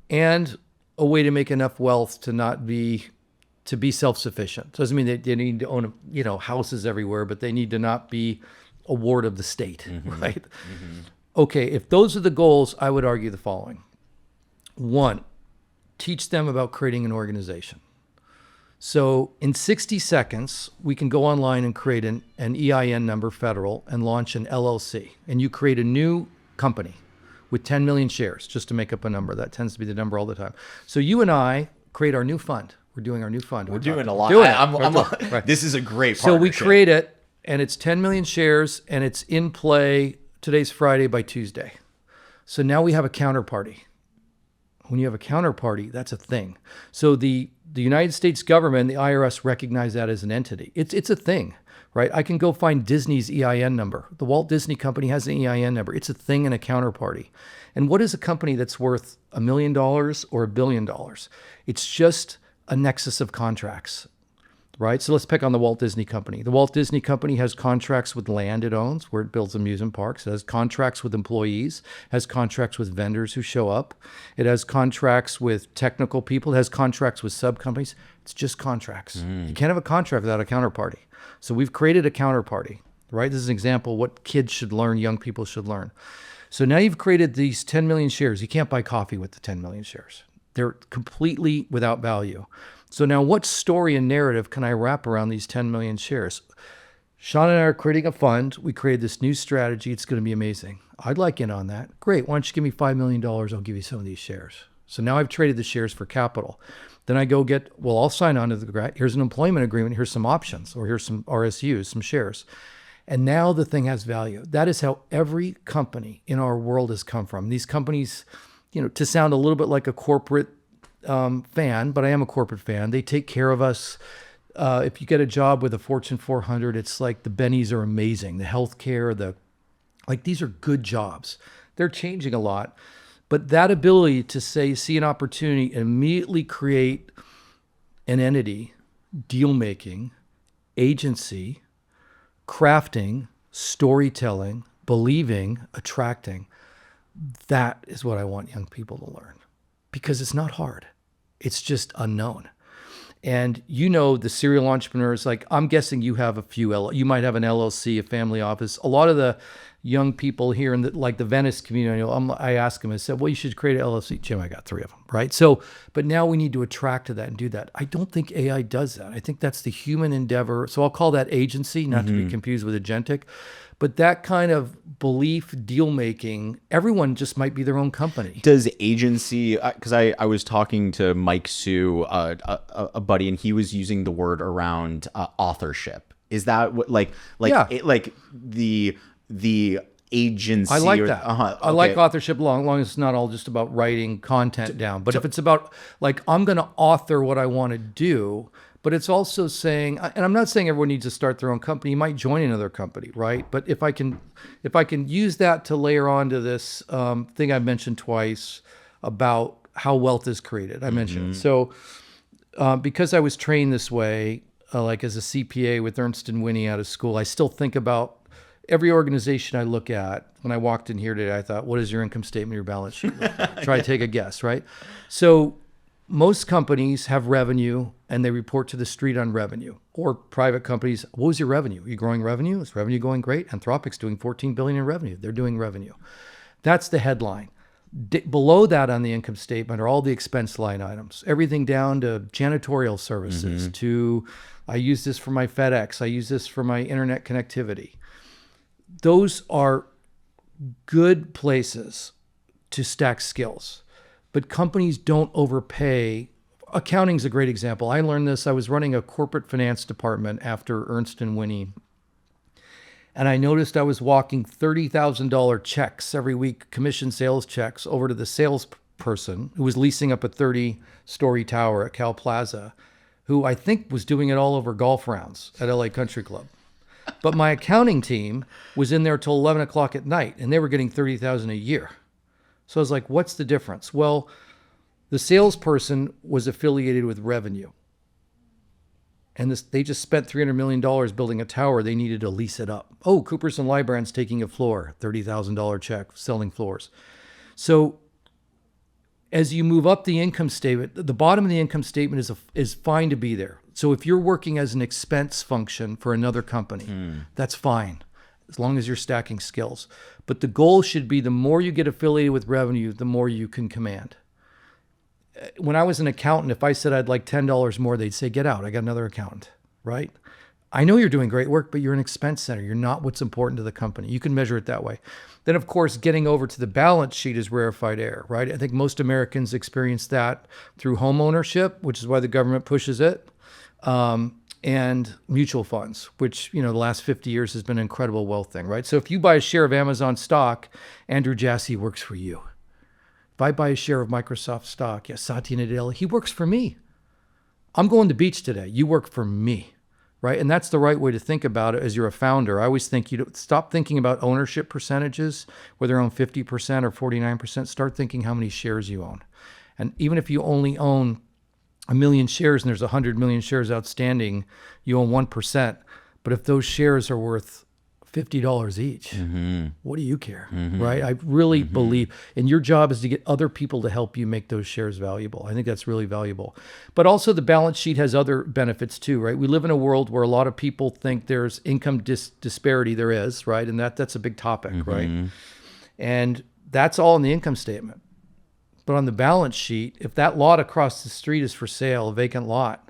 and a way to make enough wealth to be self-sufficient. Doesn't mean they need to own houses everywhere, but they need to not be a ward of the state, right? Okay, if those are the goals, I would argue the following. One, teach them about creating an organization. So in 60 seconds, we can go online and create an EIN number, federal, and launch an LLC. And you create a new company with 10 million shares, just to make up a number. That tends to be the number all the time. So you and I create our new fund. We're doing our new fund. We're doing a lot. Right. This is a great So we partnership. create it, and it's 10 million shares, and it's in play. Today's Friday, by Tuesday. So now we have a counterparty. When you have a counterparty, that's a thing. So the United States government, the IRS, recognize that as an entity. It's a thing, right? I can go find Disney's EIN number. The Walt Disney Company has an EIN number. It's a thing and a counterparty. And what is a company that's worth $1 million or $1 billion? It's just a nexus of contracts, right? So let's pick on the Walt Disney Company. The Walt Disney Company has contracts with land it owns, where it builds amusement parks. It has contracts with employees, has contracts with vendors who show up. It has contracts with technical people. It has contracts with sub-companies. It's just contracts. You can't have a contract without a counterparty. So we've created a counterparty, right? This is an example of what kids should learn, young people should learn. So now you've created these 10 million shares. You can't buy coffee with the 10 million shares. They're completely without value. So now what story and narrative can I wrap around these 10 million shares? Sean and I are creating a fund. We created this new strategy. It's going to be amazing. I'd like in on that. Great. Why don't you give me $5 million? I'll give you some of these shares. So now I've traded the shares for capital. Then I go I'll sign on to here's an employment agreement. Here's some options, or here's some RSUs, some shares. And now the thing has value. That is how every company in our world has come from. These companies, to sound a little bit like a corporate fan, but I am a corporate fan. They take care of us. If you get a job with a Fortune 400, it's like the bennies are amazing. The healthcare, these are good jobs. They're changing a lot, but that ability to see an opportunity and immediately create an entity, deal making, agency, crafting, storytelling, believing, attracting. That is what I want young people to learn, because it's not hard. It's just unknown. And the serial entrepreneurs, like I'm guessing you have a few, you might have an LLC, a family office. A lot of the young people here in the Venice community, I ask them, I said, well, you should create an LLC. Jim, I got 3 of them, right? So, but now we need to attract to that and do that. I don't think AI does that. I think that's the human endeavor. So I'll call that agency, not to be confused with agentic. But that kind of belief, deal making, everyone just might be their own company. Does agency, because I was talking to Mike Sue, a buddy, and he was using the word around authorship. Is that what, Yeah. like the agency? I like or, that. Uh-huh, I like okay. authorship long as it's not all just about writing content down. But if it's about like I'm going to author what I want to do, but it's also saying, and I'm not saying everyone needs to start their own company. You might join another company, right? But if I can use that to layer onto this thing I mentioned twice about how wealth is created, I mentioned it. So because I was trained this way, like as a CPA with Ernst and Winnie out of school, I still think about every organization I look at. When I walked in here today, I thought, what is your income statement, your balance sheet look like? Try to take a guess, right? So most companies have revenue and they report to the street on revenue. Or private companies, what was your revenue? Are you growing revenue? Is revenue going great? Anthropic's doing 14 billion in revenue. They're doing revenue. That's the headline. Below that on the income statement are all the expense line items, everything down to janitorial services, to I use this for my FedEx, I use this for my internet connectivity. Those are good places to stack skills, but companies don't overpay. Accounting's a great example. I learned this. I was running a corporate finance department after Ernst and Winnie, and I noticed I was walking $30,000 checks every week, commission sales checks, over to the salesperson who was leasing up a 30-story tower at Cal Plaza, who I think was doing it all over golf rounds at LA Country Club. But my accounting team was in there till 11 o'clock at night, and they were getting $30,000 a year. So I was like, what's the difference? Well, the salesperson was affiliated with revenue. And they just spent $300 million building a tower. They needed to lease it up. Oh, Coopers and Lybrand's taking a floor, $30,000 check, selling floors. So as you move up the income statement, the bottom of the income statement is fine to be there. So if you're working as an expense function for another company, that's fine, as long as you're stacking skills. But the goal should be the more you get affiliated with revenue, the more you can command. When I was an accountant, if I said I'd like $10 more, they'd say, get out, I got another accountant, right? I know you're doing great work, but you're an expense center. You're not what's important to the company. You can measure it that way. Then, of course, getting over to the balance sheet is rarefied air, right? I think most Americans experience that through home ownership, which is why the government pushes it, and mutual funds, which, the last 50 years has been an incredible wealth thing, right? So if you buy a share of Amazon stock, Andrew Jassy works for you. If I buy a share of Microsoft stock, Satya Nadella, he works for me. I'm going to the beach today. You work for me, right? And that's the right way to think about it as you're a founder. I always think you stop thinking about ownership percentages, whether you own 50% or 49%. Start thinking how many shares you own. And even if you only own 1 million shares and there's 100 million shares outstanding, you own 1%. But if those shares are worth $50 each, what do you care, right? I really believe, and your job is to get other people to help you make those shares valuable. I think that's really valuable. But also the balance sheet has other benefits too, right? We live in a world where a lot of people think there's income disparity. There is, right? And that's a big topic, right? And that's all in the income statement. But on the balance sheet, if that lot across the street is for sale, a vacant lot,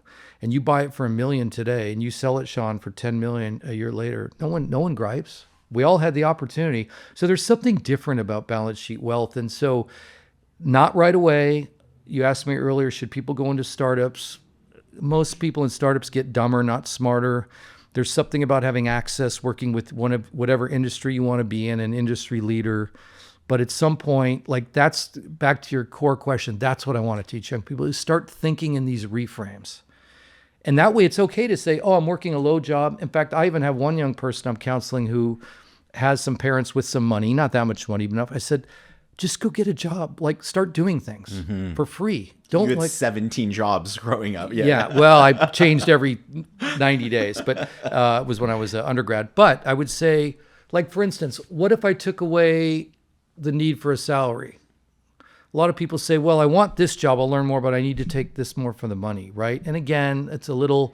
and you buy it for $1 million today and you sell it, Sean, for $10 million a year later, no one gripes. We all had the opportunity. So there's something different about balance sheet wealth. And so not right away. You asked me earlier, should people go into startups? Most people in startups get dumber, not smarter. There's something about having access, working with whatever industry you want to be in, an industry leader. But at some point, like that's back to your core question. That's what I want to teach young people, is start thinking in these reframes. And that way it's okay to say, oh, I'm working a low job. In fact, I even have one young person I'm counseling who has some parents with some money, not that much money, but enough. I said, just go get a job. Like, start doing things for free. Don't You had 17 jobs growing up. Yeah. Well, I changed every 90 days, but it was when I was an undergrad. But I would say, like, for instance, what if I took away the need for a salary? A lot of people say, well, I want this job, I'll learn more, but I need to take this more for the money, right? And again, it's a little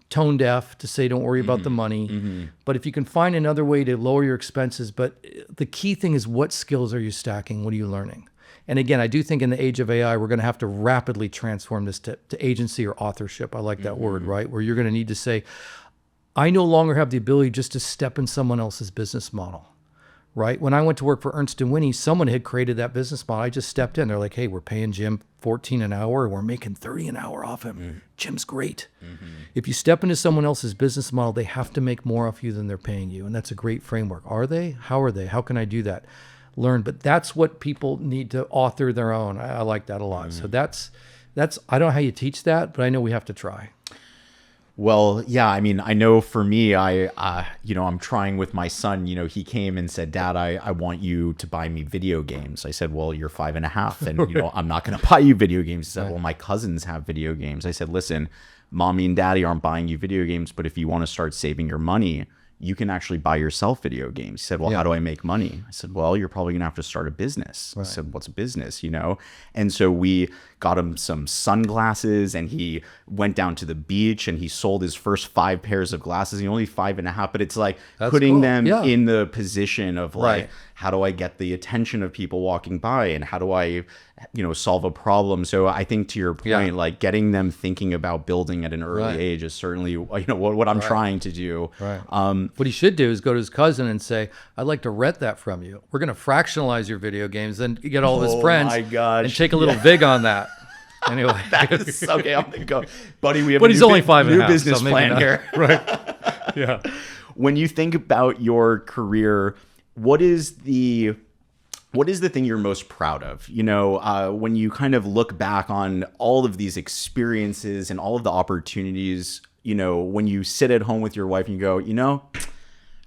tone deaf to say, don't worry about the money. But if you can find another way to lower your expenses, but the key thing is, what skills are you stacking? What are you learning? And again, I do think in the age of AI, we're going to have to rapidly transform this to agency or authorship. I like that word, right? Where you're going to need to say, I no longer have the ability just to step in someone else's business model, right? When I went to work for Ernst & Winnie, someone had created that business model. I just stepped in. They're like, hey, we're paying Jim 14 an hour. We're making 30 an hour off him. Jim's great. If you step into someone else's business model, they have to make more off you than they're paying you. And that's a great framework. Are they? How are they? How can I do that? Learn. But that's what people need to author their own. I like that a lot. So that's, I don't know how you teach that, but I know we have to try. Well, yeah, I mean, I know for me, I'm trying with my son. He came and said, Dad, I want you to buy me video games. I said, well, you're 5.5 and, I'm not going to buy you video games. He said, well, my cousins have video games. I said, listen, mommy and daddy aren't buying you video games, but if you want to start saving your money, you can actually buy yourself video games. He said, well, how do I make money? I said, well, you're probably going to have to start a business. I said, what's a business, And so we got him some sunglasses and he went down to the beach and he sold his first 5 pairs of glasses. He only 5.5, but it's like putting them in the position of like, how do I get the attention of people walking by and how do I, solve a problem? So I think to your point, like getting them thinking about building at an early age is certainly, what I'm trying to do. What he should do is go to his cousin and say, I'd like to rent that from you. We're going to fractionalize your video games, then get all of his friends and take a little vig on that. Anyway, that's okay. I'm gonna go, buddy. We have but he's only 5.5. New business plan here, right? Yeah. When you think about your career, what is the thing you're most proud of? When you kind of look back on all of these experiences and all of the opportunities, when you sit at home with your wife and you go,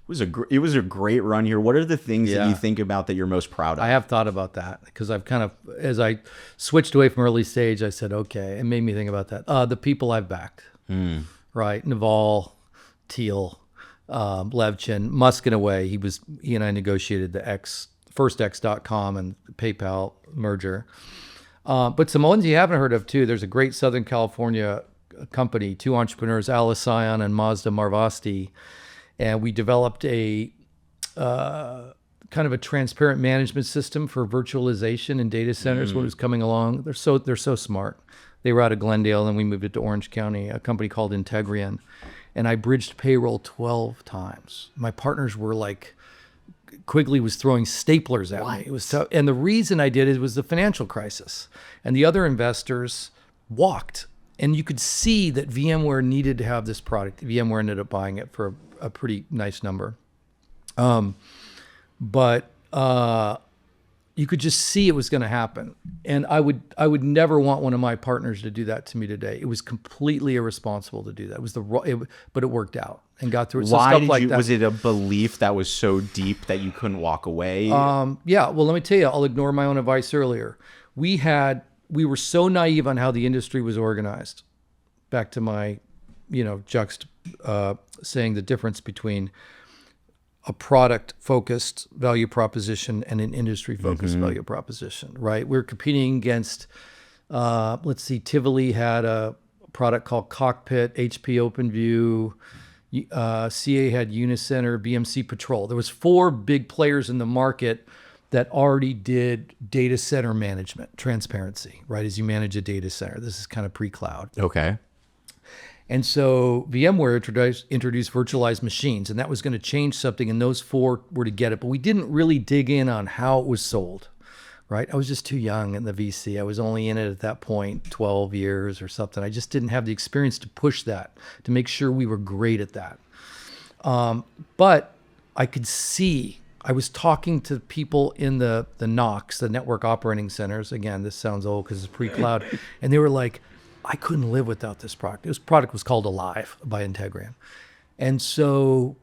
it was a great run here. What are the things that you think about that you're most proud of? I have thought about that because I've kind of, as I switched away from early stage, I said, okay, it made me think about that. The people I've backed, right? Naval, Thiel, Levchin, Musk in a way. He and I negotiated the first X.com and PayPal merger. But some ones you haven't heard of too. There's a great Southern California company, 2 entrepreneurs, Alice Sion and Mazda Marvasti. And we developed a kind of a transparent management system for virtualization in data centers when it was coming along. They're so smart. They were out of Glendale and we moved it to Orange County, a company called Integrian. And I bridged payroll 12 times. My partners were like, Quigley was throwing staplers at me. It was tough. And the reason I did it was the financial crisis. And the other investors walked. And you could see that VMware needed to have this product. VMware ended up buying it for a pretty nice number. But you could just see it was going to happen. And I would never want one of my partners to do that to me today. It was completely irresponsible to do that. It was but it worked out and got through it. So Why stuff was it a belief that was so deep that you couldn't walk away? Yeah, well, let me tell you, I'll ignore my own advice earlier. We were so naive on how the industry was organized. Back to my, saying the difference between a product-focused value proposition and an industry-focused value proposition, right? We're competing against, Tivoli had a product called Cockpit, HP OpenView, CA had Unicenter, BMC Patrol. There was 4 big players in the market that already did data center management, transparency, right? As you manage a data center. This is kind of pre-cloud. Okay. And so VMware introduced virtualized machines, and that was going to change something, and those 4 were to get it. But we didn't really dig in on how it was sold, right? I was just too young in the VC. I was only in it at that point, 12 years or something. I just didn't have the experience to push that, to make sure we were great at that. But I could see, I was talking to people in the NOCs, the network operating centers. Again, this sounds old because it's pre-cloud. And they were like, I couldn't live without this product. This product was called Alive by Integrian. And so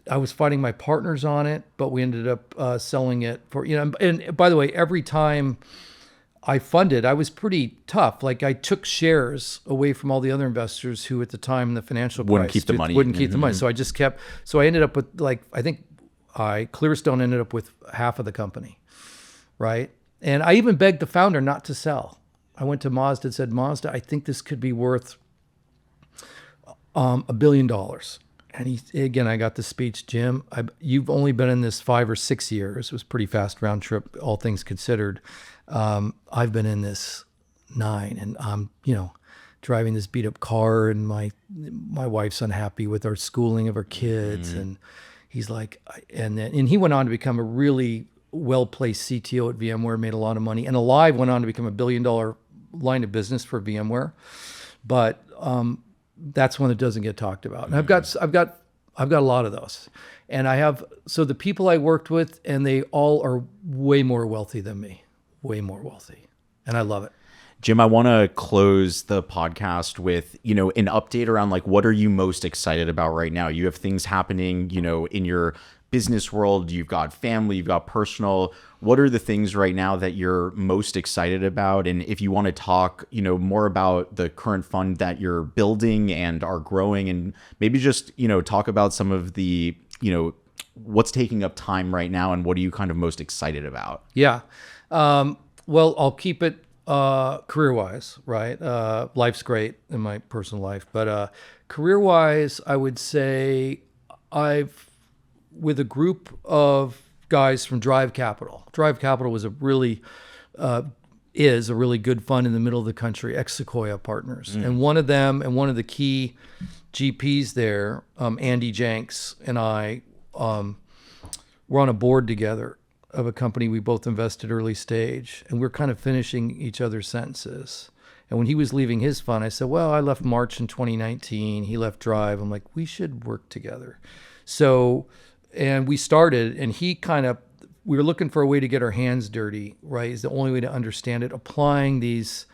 I was fighting my partners on it, but we ended up selling it for, and by the way, every time I funded, I was pretty tough. Like I took shares away from all the other investors who at the time in the financial wouldn't crisis keep the money. Wouldn't keep the money. So I ended up with Clearstone ended up with half of the company, right? And I even begged the founder not to sell. I went to Mazda and said, Mazda, I think this could be worth $1 billion. And I got the speech, Jim, you've only been in this 5 or 6 years. It was a pretty fast round trip, all things considered. I've been in this 9, and driving this beat up car, and my wife's unhappy with our schooling of our kids. And he's like, and he went on to become a really well-placed CTO at VMware, made a lot of money, and Alive went on to become $1 billion line of business for VMware. But that's one that doesn't get talked about. And I've got a lot of those. And so the people I worked with, and they all are way more wealthy than me, way more wealthy. And I love it. Jim, I want to close the podcast with, an update around like, what are you most excited about right now? You have things happening, in your business world, you've got family, you've got personal. What are the things right now that you're most excited about? And if you want to talk, more about the current fund that you're building and are growing, and maybe just, talk about some of the, what's taking up time right now and what are you kind of most excited about? Yeah. Well, I'll keep it career-wise, right? Life's great in my personal life, but career-wise, I would say with a group of guys from Drive Capital. Drive Capital was is a really good fund in the middle of the country, ex-Sequoia partners. And one of the key GPs there, Andy Jenks and I, were on a board together of a company we both invested early stage, and we're kind of finishing each other's sentences. And when he was leaving his fund, I said, well, I left March in 2019. He left Drive. I'm like, we should work together. So, and we started, and we were looking for a way to get our hands dirty, right? Is the only way to understand it, applying these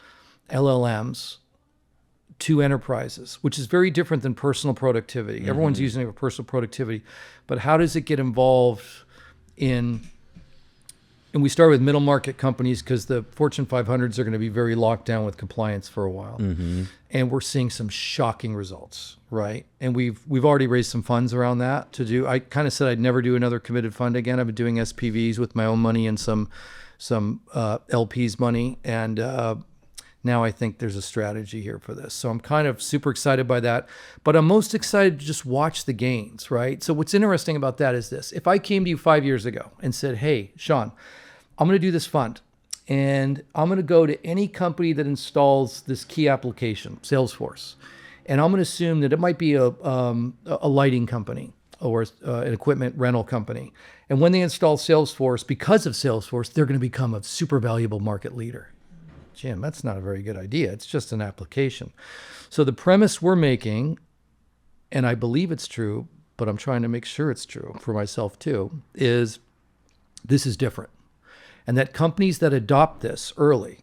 LLMs to enterprises, which is very different than personal productivity. Everyone's using it for personal productivity, but how does it get involved in... And we started with middle market companies because the Fortune 500s are going to be very locked down with compliance for a while. And we're seeing some shocking results, right? And we've already raised some funds around that to do. I kind of said I'd never do another committed fund again. I've been doing SPVs with my own money and some LPs money. And now I think there's a strategy here for this. So I'm kind of super excited by that. But I'm most excited to just watch the gains, right? So what's interesting about that is this. If I came to you 5 years ago and said, hey, Sean, I'm going to do this fund, and I'm going to go to any company that installs this key application, Salesforce, and I'm going to assume that it might be a lighting company or an equipment rental company. And when they install Salesforce, because of Salesforce, they're going to become a super valuable market leader. Jim, that's not a very good idea. It's just an application. So the premise we're making, and I believe it's true, but I'm trying to make sure it's true for myself too, is this is different. And that companies that adopt this early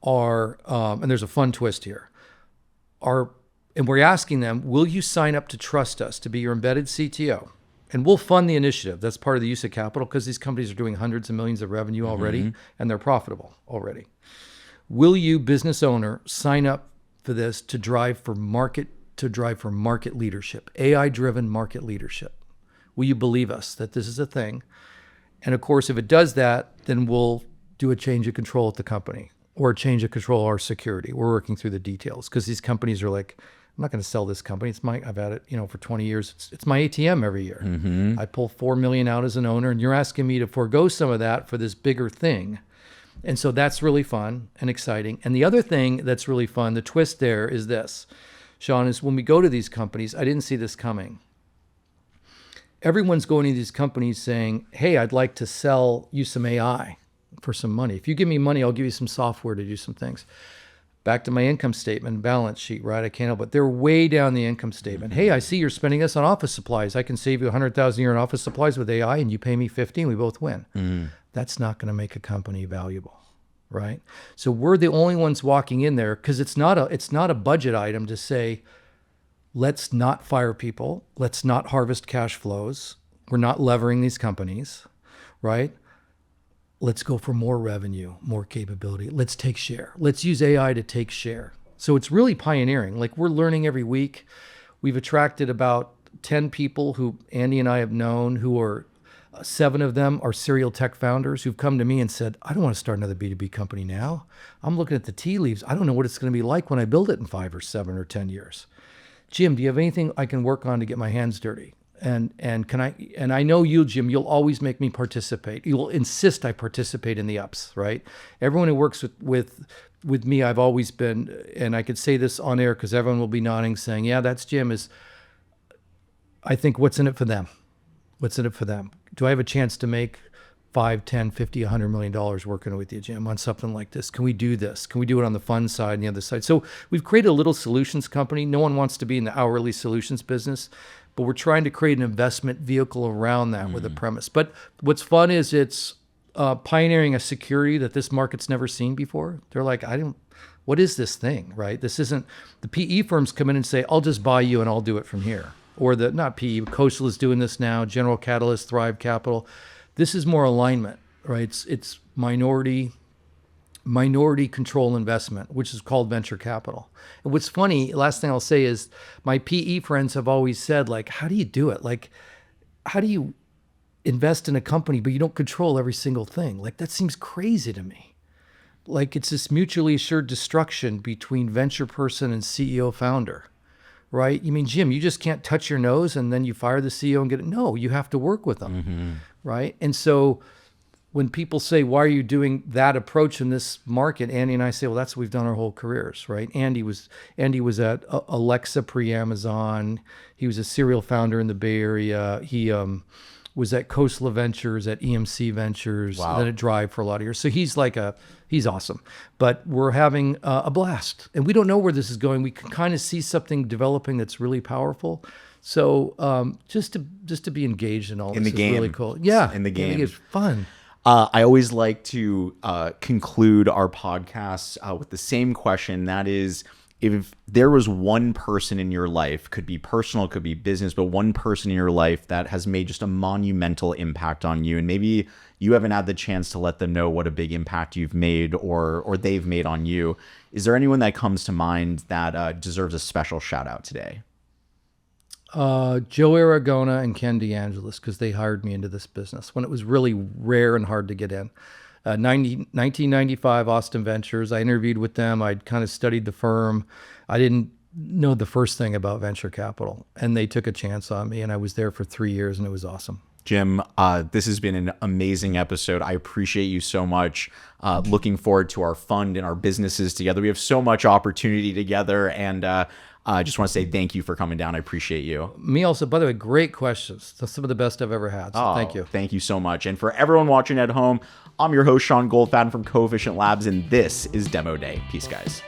are, and there's a fun twist here, and we're asking them, will you sign up to trust us to be your embedded CTO? And we'll fund the initiative. That's part of the use of capital because these companies are doing hundreds of millions of revenue already, and they're profitable already. Will you, business owner, sign up for this to drive for market leadership, AI-driven market leadership? Will you believe us that this is a thing? And of course, if it does that, then we'll do a change of control at the company or a change of control of our security. We're working through the details because these companies are like, I'm not going to sell this company. I've had it, for 20 years. It's my ATM every year. I pull $4 million out as an owner, and you're asking me to forego some of that for this bigger thing. And so that's really fun and exciting. And the other thing that's really fun, the twist there is this, Sean, is when we go to these companies, I didn't see this coming. Everyone's going to these companies saying, hey, I'd like to sell you some AI for some money. If you give me money, I'll give you some software to do some things. Back to my income statement, balance sheet, right? I can't help it. They're way down the income statement. Hey, I see you're spending this on office supplies. I can save you $100,000 a year in office supplies with AI, and you pay me 50, and we both win. That's not going to make a company valuable, right? So we're the only ones walking in there because it's not a budget item to say, let's not fire people. Let's not harvest cash flows. We're not levering these companies, right? Let's go for more revenue, more capability. Let's take share. Let's use AI to take share. So it's really pioneering. Like, we're learning every week. We've attracted about 10 people who Andy and I have known, who are 7 of them are serial tech founders who've come to me and said, I don't want to start another B2B company now. I'm looking at the tea leaves. I don't know what it's going to be like when I build it in 5 or 7 or 10 years. Jim, do you have anything I can work on to get my hands dirty? And I know you, Jim, you'll always make me participate. You'll insist I participate in the ups, right? Everyone who works with me, I've always been, and I could say this on air because everyone will be nodding, saying, yeah, that's Jim, is I think what's in it for them? What's in it for them? Do I have a chance to make 5, 10, 50, $100 million working with you, Jim, on something like this? Can we do this? Can we do it on the fund side and the other side? So we've created a little solutions company. No one wants to be in the hourly solutions business, but we're trying to create an investment vehicle around that with a premise. But what's fun is it's pioneering a security that this market's never seen before. They're like, what is this thing, right? This isn't, the PE firms come in and say, I'll just buy you and I'll do it from here. Or not PE, Coastal is doing this now, General Catalyst, Thrive Capital. This is more alignment, right? It's minority control investment, which is called venture capital. And what's funny, last thing I'll say is my PE friends have always said, like, how do you do it? Like, how do you invest in a company, but you don't control every single thing? Like, that seems crazy to me. Like, it's this mutually assured destruction between venture person and CEO founder, right? You mean, Jim, you just can't touch your nose and then you fire the CEO and get it. No, you have to work with them, right? And so when people say, why are you doing that approach in this market? Andy and I say, well, that's what we've done our whole careers, right? Andy was at Alexa pre-Amazon. He was a serial founder in the Bay Area. He was at Coastal Ventures, at EMC Ventures, then at Drive for a lot of years. So he's awesome. But we're having a blast. And we don't know where this is going. We can kind of see something developing that's really powerful. So just to be engaged in all this is really cool. Yeah. In the game. It's fun. I always like to conclude our podcasts with the same question. That is, if there was one person in your life, could be personal, could be business, but one person in your life that has made just a monumental impact on you, and maybe you haven't had the chance to let them know what a big impact you've made or they've made on you, is there anyone that comes to mind that deserves a special shout out today? Joe Aragona and Ken DeAngelis, because they hired me into this business when it was really rare and hard to get in. 1995 Austin Ventures. I interviewed with them. I'd kind of studied the firm. I didn't know the first thing about venture capital, and they took a chance on me, and I was there for 3 years, and it was awesome. Jim, this has been an amazing episode. I appreciate you so much. Looking forward to our fund and our businesses together. We have so much opportunity together, and I just want to say thank you for coming down. I appreciate you. Me also, by the way, great questions. That's some of the best I've ever had. So thank you. Thank you so much. And for everyone watching at home, I'm your host, Sean Goldfaden from Coefficient Labs, and this is Demo Day. Peace, guys.